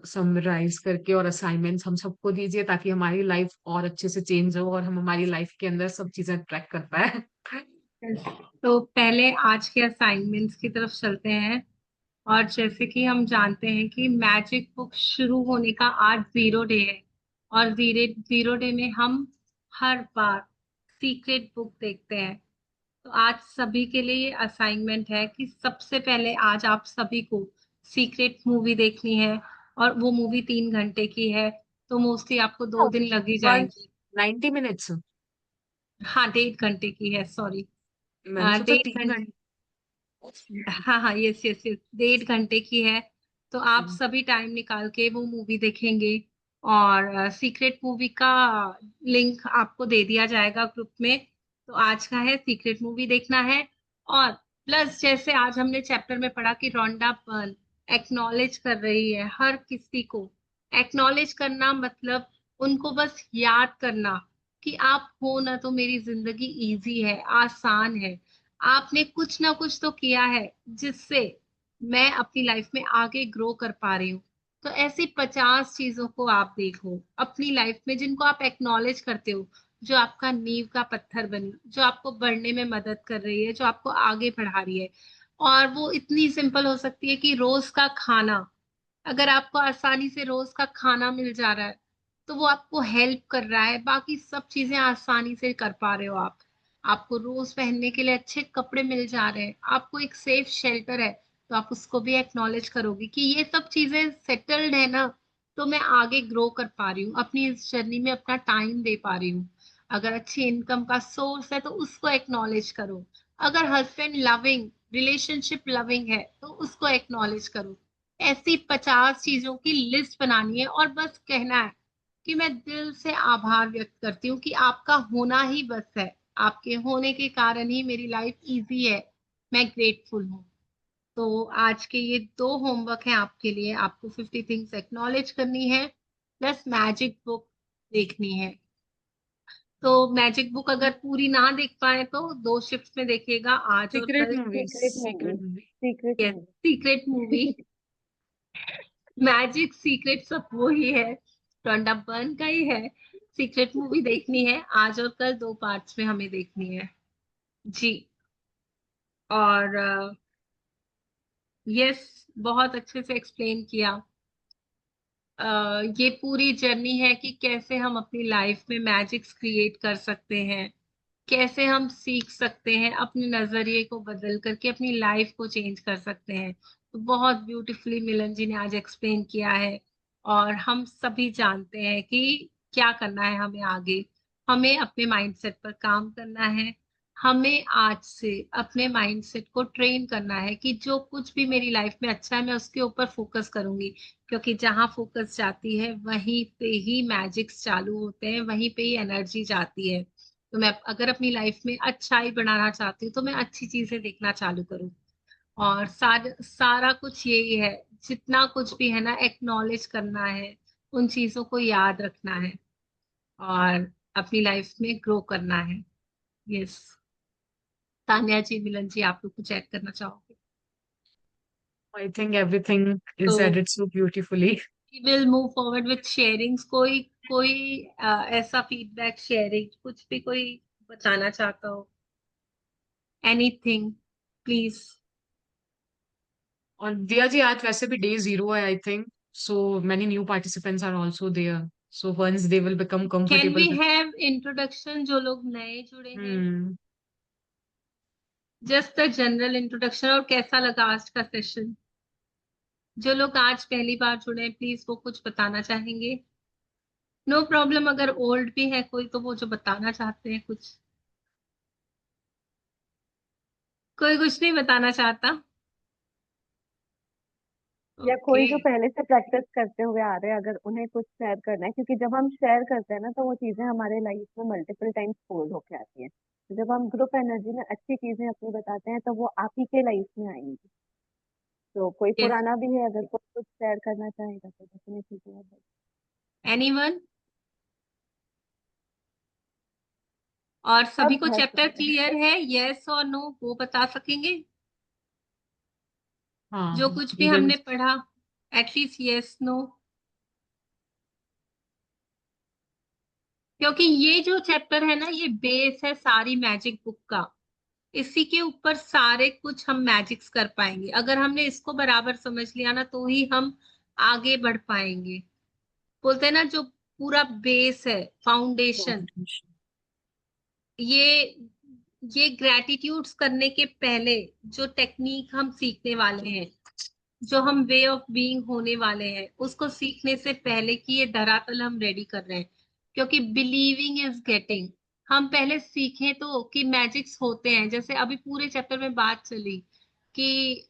समराइज करके और असाइनमेंट्स हम सबको दीजिए, ताकि हमारी लाइफ और अच्छे से चेंज हो और हम हमारी लाइफ के अंदर सब चीजें ट्रैक कर पाए। तो पहले आज के असाइनमेंट्स की तरफ चलते हैं। और जैसे कि हम जानते हैं कि मैजिक बुक शुरू होने का आज 0 डे है। और जीरो डे में हम हर बार सीक्रेट बुक देखते हैं। तो आज सभी के लिए ये असाइनमेंट है कि सबसे पहले आज आप सभी को सीक्रेट मूवी देखनी है। और वो मूवी 3 घंटे की है, तो मोस्टली आपको 2 दिन लग ही वन जाएंगे। 90 मिनट्स? हाँ, 1.5 घंटे की है, सॉरी। मैंने सोचा डेढ़ तीन घंटे घंटे हाँ हाँ, यस यस यस, 1.5 घंटे की है। तो आप सभी टाइम निकाल के वो मूवी देखेंगे। और सीक्रेट मूवी का लिंक आपको दे दिया जाएगा ग्रुप में। तो आज का है सीक्रेट मूवी देखना है। और प्लस जैसे आज हमने चैप्टर में पढ़ा कि रोंडा बर्न एक्नॉलेज कर रही है हर किसी को। एक्नॉलेज करना मतलब उनको बस याद करना कि आप हो ना, तो मेरी जिंदगी इजी है, आसान है। आपने कुछ ना कुछ तो किया है जिससे मैं अपनी लाइफ में आगे ग्रो कर पा रही हूँ। तो ऐसी 50 चीजों को आप देखो अपनी लाइफ में जिनको आप एक्नॉलेज करते हो, जो आपका नींव का पत्थर बनी, जो आपको बढ़ने में मदद कर रही है, जो आपको आगे बढ़ा रही है। और वो इतनी सिंपल हो सकती है कि रोज का खाना। अगर आपको आसानी से रोज का खाना मिल जा रहा है, तो वो आपको हेल्प कर रहा है, बाकी सब चीज़ें आसानी से कर पा रहे हो आप। आपको रोज़ पहनने के लिए अच्छे कपड़े मिल जा रहे हैं, आपको एक सेफ शेल्टर है, तो आप उसको भी एक्नॉलेज करोगे कि ये सब चीज़ें सेटल्ड है ना, तो मैं आगे ग्रो कर पा रही हूँ, अपनी इस जर्नी में अपना टाइम दे पा रही हूँ। अगर अच्छी इनकम का सोर्स है तो उसको एक्नॉलेज करो। अगर हस्बैंड लविंग, रिलेशनशिप लविंग है तो उसको एक्नॉलेज करो। ऐसी 50 चीज़ों की लिस्ट बनानी है और बस कहना है कि मैं दिल से आभार व्यक्त करती हूँ कि आपका होना ही बस है। आपके होने के कारण ही मेरी लाइफ ईज़ी है। मैं ग्रेटफुल हूँ। तो आज के ये 2 होमवर्क हैं आपके लिए। आपको 50 थिंग्स एक्नॉलेज करनी है, प्लस मैजिक बुक देखनी है। तो मैजिक बुक अगर पूरी ना देख पाएँ तो 2 शिफ्ट्स में देखिएगा, आज और सीक्रेट कल। Movie, secret movie, secret movie. Secret yes, movie. Secret movie. Magic secret सब वो ही है, टोंडा बर्न का ही है। सीक्रेट मूवी देखनी है, आज और कल 2 पार्ट्स में हमें देखनी है। जी। और यस, बहुत अच्छे से एक्सप्लेन किया। ये पूरी जर्नी है कि कैसे हम अपनी लाइफ में मैजिक्स क्रिएट कर सकते हैं, कैसे हम सीख सकते हैं, अपने नज़रिए को बदल करके अपनी लाइफ को चेंज कर सकते हैं। तो बहुत ब्यूटीफुली मिलन जी ने आज एक्सप्लेन किया है और हम सभी जानते हैं कि क्या करना है हमें आगे। हमें अपने माइंडसेट पर काम करना है। हमें आज से अपने माइंडसेट को ट्रेन करना है कि जो कुछ भी मेरी लाइफ में अच्छा है, मैं उसके ऊपर फोकस करूँगी। क्योंकि जहाँ फोकस जाती है, वहीं पे ही मैजिक्स चालू होते हैं, वहीं पे ही एनर्जी जाती है। तो मैं अगर अपनी लाइफ में अच्छाई बढ़ाना चाहती हूँ, तो मैं अच्छी चीज़ें देखना चालू करूँ। और सारा कुछ यही है, जितना कुछ भी है ना एक्नॉलेज करना है, उन चीज़ों को याद रखना है और अपनी लाइफ में ग्रो करना है। यस। तान्या जी, मिलन जी, आप लोग कुछ ऐड करना चाहोगे? आई थिंक एवरीथिंग इज तो added so beautifully. We will move forward with sharings. कोई कोई ऐसा फीडबैक, शेयरिंग, कुछ भी कोई बताना चाहता हो? Anything, please. और दिया जी, आज वैसे भी डे 0 है I think, so many new participants are also there, so once they will become can we comfortable with. Have introduction, जो लोग नए जुड़े हैं? Hmm. Just the general introduction. और कैसा लगा आज का सेशन? जो लोग आज पहली बार जुड़े हैं, प्लीज वो कुछ बताना चाहेंगे? नो प्रॉब्लम, अगर ओल्ड भी है कोई तो वो जो बताना चाहते हैं कुछ। कोई कुछ नहीं बताना चाहता? या ओके। कोई जो पहले से प्रैक्टिस करते हुए आ रहे हैं, अगर उन्हें कुछ शेयर करना है, क्योंकि जब हम शेयर करते हैं ना, तो वो चीजें हमारे लाइफ में मल्टीपल टाइम्स फोल्ड होके आती हैं। तो जब हम ग्रुप एनर्जी में अच्छी चीजें अपनी बताते हैं, तो वो आप ही के लाइफ में आएंगी। तो कोई यस। पुराना भी है, अगर कोई कुछ शेयर करना चाहेगा तो डेफिनेटली। एनीवन? और सभी सब को है चैप्टर सब। क्लियर है? यस और नो वो बता सकेंगे? हाँ, जो कुछ भी वी विल। हमने पढ़ा, एटलीस्ट यस नो। क्योंकि ये जो चैप्टर है ना, ये बेस है सारी मैजिक बुक का। इसी के ऊपर सारे कुछ हम मैजिक्स कर पाएंगे। अगर हमने इसको बराबर समझ लिया ना, तो ही हम आगे बढ़ पाएंगे। बोलते हैं ना, जो पूरा बेस है, फाउंडेशन, ये ये ग्रेटिट्यूड्स करने के पहले जो टेक्निक हम सीखने वाले हैं, जो हम वे ऑफ बीइंग होने वाले हैं, उसको सीखने से पहले कि ये धरातल हम रेडी कर रहे हैं। क्योंकि बिलीविंग इज गेटिंग। हम पहले सीखें तो कि मैजिक्स होते हैं। जैसे अभी पूरे चैप्टर में बात चली कि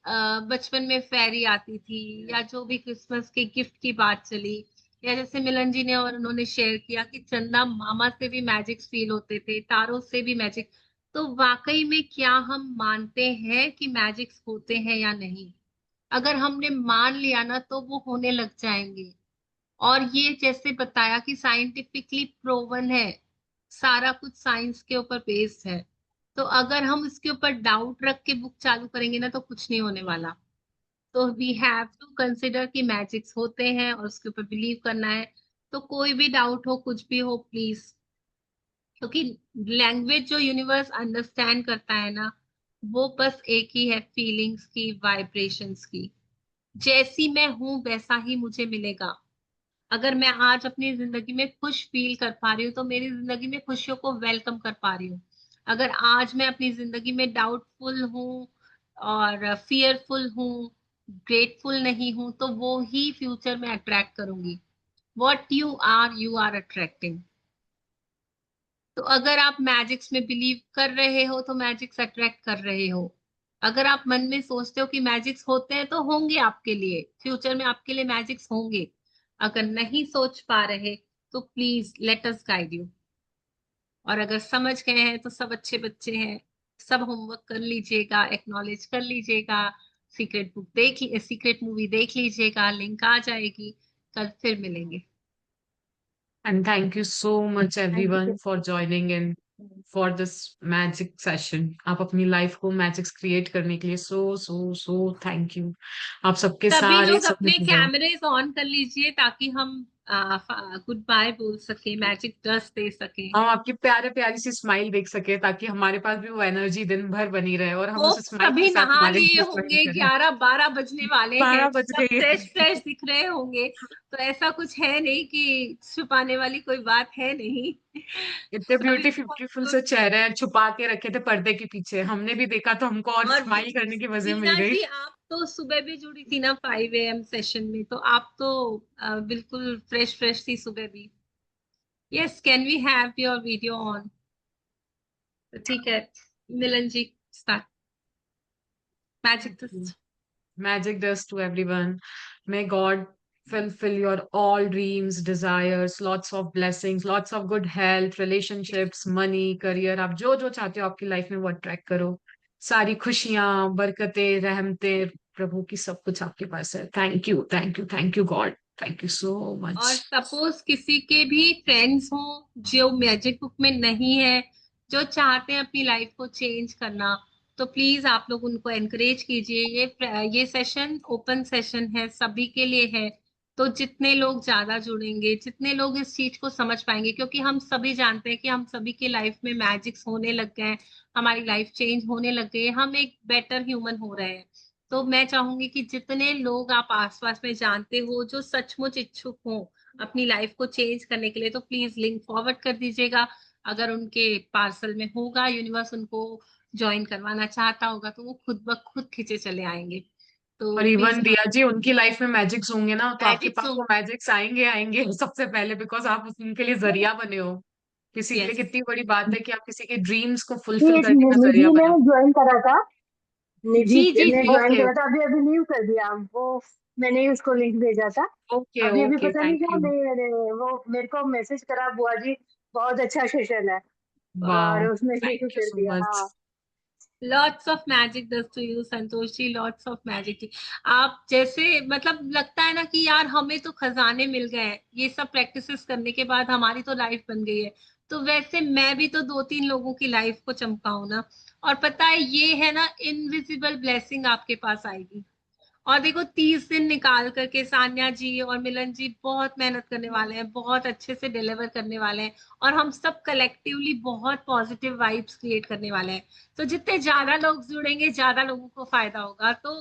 बचपन में फेरी आती थी, या जो भी क्रिसमस के गिफ्ट की बात चली, या जैसे मिलन जी ने और उन्होंने शेयर किया कि चंदा मामा से भी मैजिक्स फील होते थे, तारों से भी मैजिक। तो वाकई में क्या हम मानते हैं कि मैजिक्स होते हैं या नहीं? अगर हमने मान लिया ना, तो वो होने लग जाएंगे। और ये जैसे बताया कि साइंटिफिकली प्रूवन है, सारा कुछ साइंस के ऊपर बेस्ड है। तो अगर हम इसके ऊपर डाउट रख के बुक चालू करेंगे ना, तो कुछ नहीं होने वाला। तो वी हैव टू कंसिडर कि मैजिक्स होते हैं और उसके ऊपर बिलीव करना है। तो कोई भी डाउट हो, कुछ भी हो, प्लीज। क्योंकि लैंग्वेज जो यूनिवर्स अंडरस्टैंड करता है ना, वो बस एक ही है, फीलिंग्स की, वाइब्रेशंस की। जैसी मैं हूं वैसा ही मुझे मिलेगा। अगर मैं आज अपनी जिंदगी में खुश फील कर पा रही हूँ तो मेरी जिंदगी में खुशियों को वेलकम कर पा रही हूँ। अगर आज मैं अपनी जिंदगी में डाउटफुल हूँ और फियरफुल हूँ, ग्रेटफुल नहीं हूँ, तो वो ही फ्यूचर में अट्रैक्ट करूंगी। What you are attracting. तो अगर आप मैजिक्स में बिलीव कर रहे हो तो मैजिक्स अट्रैक्ट कर रहे हो। अगर आप मन में सोचते हो कि मैजिक्स होते हैं तो होंगे आपके लिए, फ्यूचर में आपके लिए मैजिक्स होंगे। अगर नहीं सोच पा रहे तो please let us guide you. और अगर समझ गए हैं तो सब अच्छे बच्चे हैं, सब होमवर्क कर लीजिएगा, एक्नॉलेज कर लीजिएगा, सीक्रेट मूवी देख लीजिएगा, लिंक आ जाएगी। कल फिर मिलेंगे। And thank you so much thank everyone you. for joining in for this magic session. आप अपनी लाइफ को मैजिक्स क्रिएट करने के लिए सो थैंक यू। आप सबके सभी सारे लोग अपने सपने पूरे। कैमरेज ऑन कर लीजिए ताकि हम गुड बाय बोल सके, मैजिक डस्ट दे सके। हम आपकी प्यारे प्यारी सी स्माइल देख सके ताकि हमारे पास भी वो एनर्जी दिन भर बनी रहे और हम उस होप स्माइल के सभी साथ नहा हमारे लिए लिए स्माइल होंगे, करें। 11-12 बजने वाले हैं, 12 बज सब गए फ्रेश हैं। फ्रेश दिख रहे होंगे। तो ऐसा कुछ है नहीं कि छुपाने वाली कोई बात है नहीं। इतने सभी ब्यूटीफुल बहुत से चेहरे हैं, छुपा के रखे थे पर्दे के पीछे, हमने भी देखा तो हमको और और स्माइल करने की वजह मिल वीना गई। जी, आप तो सुबह भी जुड़ी थी ना 5 AM सेशन में, तो आप तो बिल्कुल फ्रेश फ्रेश थी सुबह भी। Yes, can we have your video on? तो ठीक है, Milan ji start magic test. Magic dust to everyone. May God fulfill your all dreams, desires, lots of blessings, lots of good health, relationships, money, career. आप जो जो चाहते हो आपकी life में वो अट्रैक्ट करो। सारी खुशियां, बरकतें, रहमतें प्रभु की सब कुछ आपके पास है। Thank you, thank you, thank you God, thank you सो और मच। सपोज किसी के भी फ्रेंड्स हो जो मैजिक बुक में नहीं है, जो चाहते हैं अपनी लाइफ को चेंज करना, तो प्लीज आप लोग उनको एनकरेज कीजिए। ये सेशन ओपन सेशन है, सभी के लिए है। तो जितने लोग ज्यादा जुड़ेंगे, जितने लोग इस चीज को समझ पाएंगे, क्योंकि हम सभी जानते हैं कि हम सभी के लाइफ में मैजिक्स होने लग गए हैं, हमारी लाइफ चेंज होने लग गई है, हम एक बेटर ह्यूमन हो रहे हैं। तो मैं चाहूंगी कि जितने लोग आप आसपास में जानते हो जो सचमुच इच्छुक हो अपनी लाइफ को चेंज करने के लिए, तो प्लीज लिंक फॉरवर्ड कर दीजिएगा। अगर उनके पार्सल में होगा, यूनिवर्स उनको ज्वाइन करवाना चाहता होगा, तो वो खुद ब खुद खींचे चले आएंगे। तो और इवन प्लीज दिया जी उनकी लाइफ में मैजिक्स होंगे ना तो आपके मैजिक्स। पास वो मैजिक्स आएंगे आएंगे सबसे पहले, बिकॉज आप उनके लिए जरिया बने हो। किसी के लिए यस, कितनी बड़ी बात है कि आप किसी के ड्रीम्स को जी, फुलफिल एक करने का जरिया निधि ने बने हो। ज्वाइन करा था। निधि जी जी ने जी। ज्वाइन ओके करा था, अभी अभी लीव कर दिया वो। मैंने ही उसको लिंक भेजा था। ओके अभी अभी ओके, पता नहीं थैंक क्या यू। वो मेरे को मैसेज करा, बुआ जी बहुत अच्छा सेशन है, वाह, और उसमें लिंक थैंक यू कर सो दिया। मच। हाँ। Lots of magic does to you Santosh ji, lots of magic. आप जैसे मतलब लगता है ना कि यार हमें तो खजाने मिल गए हैं, ये सब प्रैक्टिसेस करने के बाद हमारी तो लाइफ बन गई है। तो वैसे मैं भी तो 2-3 लोगों की लाइफ को चमकाऊं ना। और पता है ये है ना, इनविजिबल ब्लेसिंग आपके पास आएगी। और देखो 30 दिन निकाल करके सान्या जी और मिलन जी बहुत मेहनत करने वाले हैं, बहुत अच्छे से डिलीवर करने वाले हैं। और हम सब कलेक्टिवली बहुत पॉजिटिव वाइब्स क्रिएट करने वाले हैं। तो जितने ज्यादा लोग जुड़ेंगे ज्यादा लोगों को फायदा होगा। तो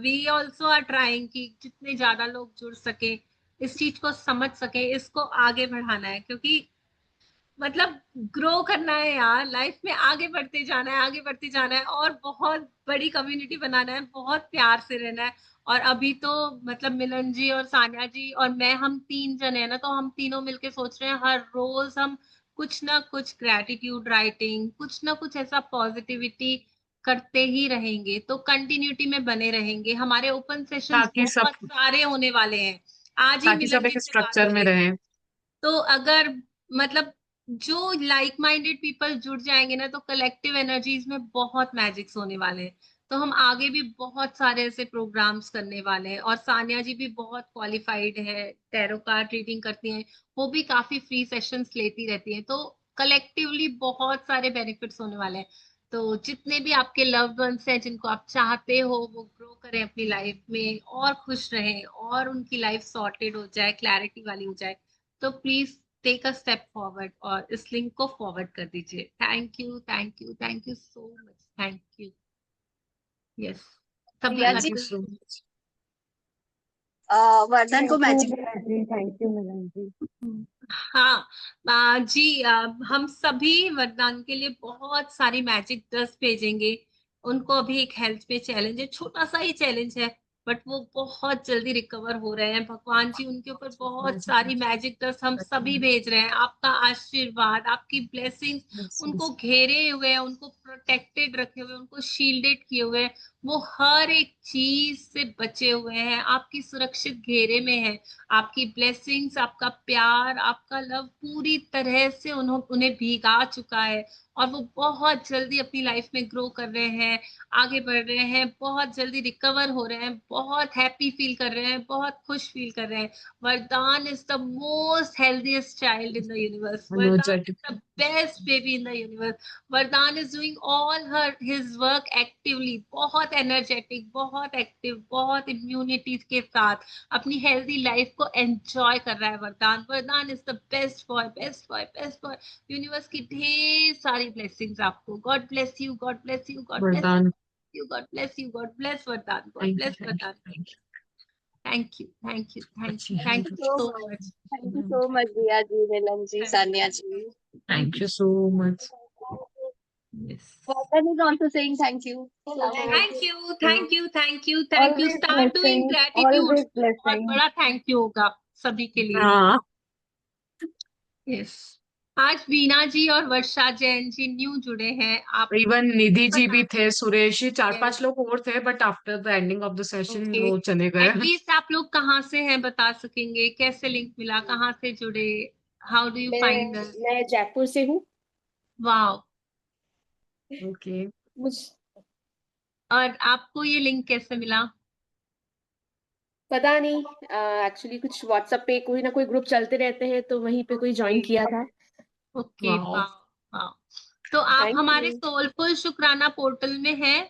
वी ऑल्सो आर ट्राइंग कि जितने ज्यादा लोग जुड़ सके, इस चीज को समझ सके, इसको आगे बढ़ाना है। क्योंकि मतलब ग्रो करना है यार, लाइफ में आगे बढ़ते जाना है, आगे बढ़ते जाना है, और बहुत बड़ी कम्युनिटी बनाना है, बहुत प्यार से रहना है। और अभी तो मतलब मिलन जी और सान्या जी और मैं, हम 3 जने हैं ना, तो हम तीनों मिलके सोच रहे हैं हर रोज हम कुछ ना कुछ ग्रेटिट्यूड राइटिंग, कुछ ना कुछ ऐसा पॉजिटिविटी करते ही रहेंगे। तो कंटिन्यूटी में बने रहेंगे। हमारे ओपन सेशंस ताकि सब बहुत सारे होने वाले हैं। आज ही ताकि मिलन सब जी एक से बात स्ट्रक्चर हो में रही थी। रहें। तो अगर मतलब जो लाइक माइंडेड पीपल जुड़ जाएंगे ना, तो कलेक्टिव एनर्जीज में बहुत मैजिक्स होने वाले हैं। तो हम आगे भी बहुत सारे ऐसे प्रोग्राम्स करने वाले हैं। और सानिया जी भी बहुत क्वालिफाइड है, टैरो कार्ड रीडिंग करती हैं, वो भी काफी फ्री सेशंस लेती रहती हैं। तो कलेक्टिवली बहुत सारे बेनिफिट्स होने वाले हैं। तो जितने भी आपके लव्ड वंस हैं जिनको आप चाहते हो वो ग्रो करें अपनी लाइफ में और खुश रहें और उनकी लाइफ सॉर्टेड हो जाए, क्लैरिटी वाली हो जाए, तो please take a step forward और इस लिंक को फॉरवर्ड कर दीजिए। Thank you, thank you, thank you so much, thank you. Yes, तभी Riya ji, thank you so much. वरदान को magic thank you Milan ji. हाँ जी, हम सभी वरदान के लिए बहुत सारी मैजिक डस्ट भेजेंगे। उनको अभी एक हेल्थ पे चैलेंज है, छोटा सा ही चैलेंज है, बट वो बहुत जल्दी रिकवर हो रहे हैं। भगवान जी उनके ऊपर बहुत सारी मैजिक डस्ट हम सभी भेज रहे हैं। आपका आशीर्वाद, आपकी ब्लेसिंग्स उनको घेरे हुए हैं, उनको प्रोटेक्टेड रखे हुए, उनको शील्डेड किए हुए हैं। वो हर एक चीज से बचे हुए हैं, आपकी सुरक्षित घेरे में है। आपकी ब्लेसिंग्स, आपका प्यार, आपका लव पूरी तरह से उन्हें भीगा चुका है और वो बहुत जल्दी अपनी लाइफ में ग्रो कर रहे हैं, आगे बढ़ रहे हैं, बहुत जल्दी रिकवर हो रहे हैं, बहुत हैप्पी फील कर रहे हैं, बहुत खुश फील कर रहे हैं। Vardaan is the most healthiest child in the universe. Vardaan is the best baby in the universe. Vardaan is doing all his work actively, बहुत एनर्जेटिक, बहुत एक्टिव, बहुत इम्यूनिटी के साथ अपनी हेल्दी लाइफ को एंजॉय कर रहा है। वरदान, वरदान is the best boy, best boy, best boy. Universe की ढेर सारी ब्लेसिंग्स आपको। God bless you, God bless you, God bless you, God bless you, God bless वरदान, गॉड ब्लेस वरदान। Thank you, thank you, thank you, thank you so so much. Much. Thank you so much दिया जी, मिलन जी, सानिया जी। Thank you so much. वरदान is also saying thank you. Thank you, thank you, thank you, thank you. Start doing gratitude. Always बहुत blessing. बड़ा thank you होगा सभी के लिए। हाँ, yes. आज वीणा जी और वर्षा जैन जी न्यू जुड़े हैं। आप इवन निधि जी भी थे, सुरेश जी, Yes. 4-5 लोग और थे, but after the ending of the session Okay. वो चले गए। एटलीस्ट आप लोग कहाँ से हैं बता सकेंगे? कैसे लिंक मिला, कहाँ से जुड़े? How do you find us? मैं जयपुर से हूँ। वाओ। ओके, मुझ और आपको ये लिंक कैसे मिला? पता नहीं, एक्चुअली कुछ व्हाट्सएप पे कोई ना कोई ग्रुप चलते रहते हैं, तो वहीं पे कोई ज्वाइन किया था। Okay, wow, wow, wow. तो आप थैंक हमारे यू। सोलफुल शुक्राना पोर्टल में हैं,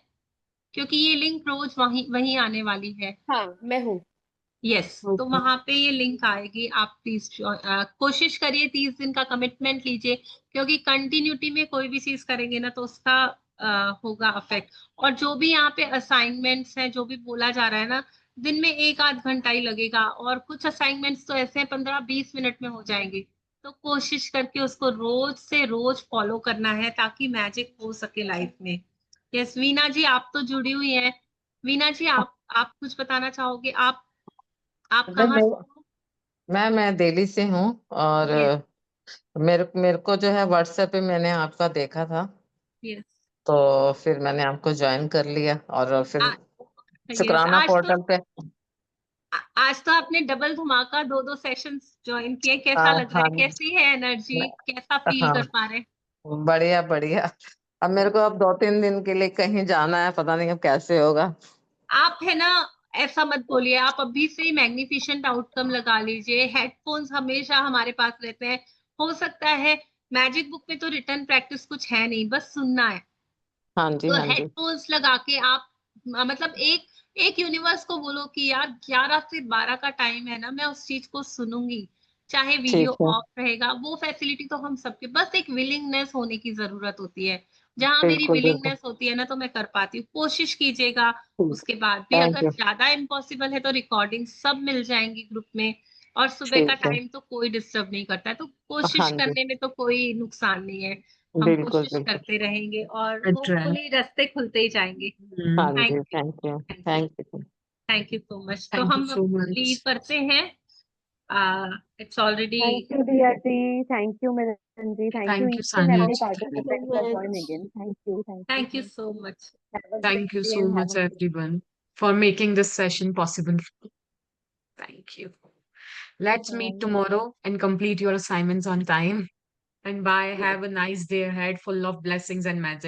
क्योंकि ये लिंक रोज वहीं वहीं आने वाली है। हाँ, मैं हूँ। यस, तो ओके, वहां पे ये लिंक आएगी। आप प्लीज कोशिश करिए, 30 दिन का कमिटमेंट लीजिए, क्योंकि कंटिन्यूटी में कोई भी चीज करेंगे ना तो उसका होगा अफेक्ट। और जो भी यहाँ पे असाइनमेंट्स हैं, जो भी बोला जा रहा है ना, दिन में 1 आध घंटा ही लगेगा, और कुछ असाइनमेंट्स तो ऐसे 15-20 मिनट में हो जाएंगे। तो कोशिश करके उसको रोज से रोज फॉलो करना है, ताकि मैजिक हो सके लाइफ में। यस, वीना जी आप तो जुड़ी हुई हैं। वीना जी, आप कुछ बताना चाहोगे? आप मैं कहाँ से हो? मैं दिल्ली से हूँ। और यस, मेरे मेरे को जो है व्हाट्सएप पे मैंने आपका देखा था, यस। तो फिर मैंने आपको ज्वाइन कर लिया और फिर यस, शुक्राना पोर्टल पे। आज तो आपने डबल धमाका, 2-2 सेशंस ज्वाइन किए। कैसा हाँ लग रहा हाँ है? कैसी है एनर्जी? कैसा फील हाँ, कर पा रहे हैं? बढ़िया बढ़िया। अब मेरे को अब 2-3 दिन के लिए कहीं जाना है, पता नहीं अब कैसे होगा। आप है ना, ऐसा मत बोलिए। आप अभी से ही मैग्निफिसेंट आउटकम लगा लीजिए। हेडफोन्स हमेशा हमारे पास रहते हैं। हो सकता है मैजिक बुक में तो रिटर्न प्रैक्टिस कुछ है नहीं, बस सुनना है। हाँ जी, तो हाँ जी। हेडफोन्स लगा के आप मतलब एक एक यूनिवर्स को बोलो कि यार 11 से 12 का टाइम है ना, मैं उस चीज को सुनूंगी, चाहे वीडियो ठीक है, ऑफ रहेगा। वो फैसिलिटी तो हम सबके, बस एक विलिंगनेस होने की जरूरत होती है। जहां मेरी बिल्कुल बिल्कुल। विलिंगनेस होती है ना, तो मैं कर पाती हूँ। कोशिश कीजिएगा। ठीक, उसके बाद भी थैंक अगर यू। ज्यादा इम्पॉसिबल है तो रिकॉर्डिंग सब मिल जाएंगी ग्रुप में। और सुबह का ठीक है, टाइम तो कोई डिस्टर्ब नहीं करता है, तो हाँ कोशिश जी, करने में तो कोई नुकसान नहीं है। हम बिल्कुल कोशिश बिल्कुल। करते रहेंगे और अट्रैक्ट। होपफुली रास्ते खुलते ही जाएंगे। हाँ थैंक जी, you, thank you, thank you, thank you. Thank you so much. तो थैंक यू हम सो लीव मच। करते हैं। It's already. Thank you Diya ji, thank you Milan ji, thank you thank you each and Sania every ji. Participant for join again. Thank thank you you. So much. Have a Thank great you day so and have much, a great everyone, for making this session possible. Thank you. Let's meet bye. tomorrow and complete your assignments on time. And bye. Have a nice day ahead, full of blessings and magic.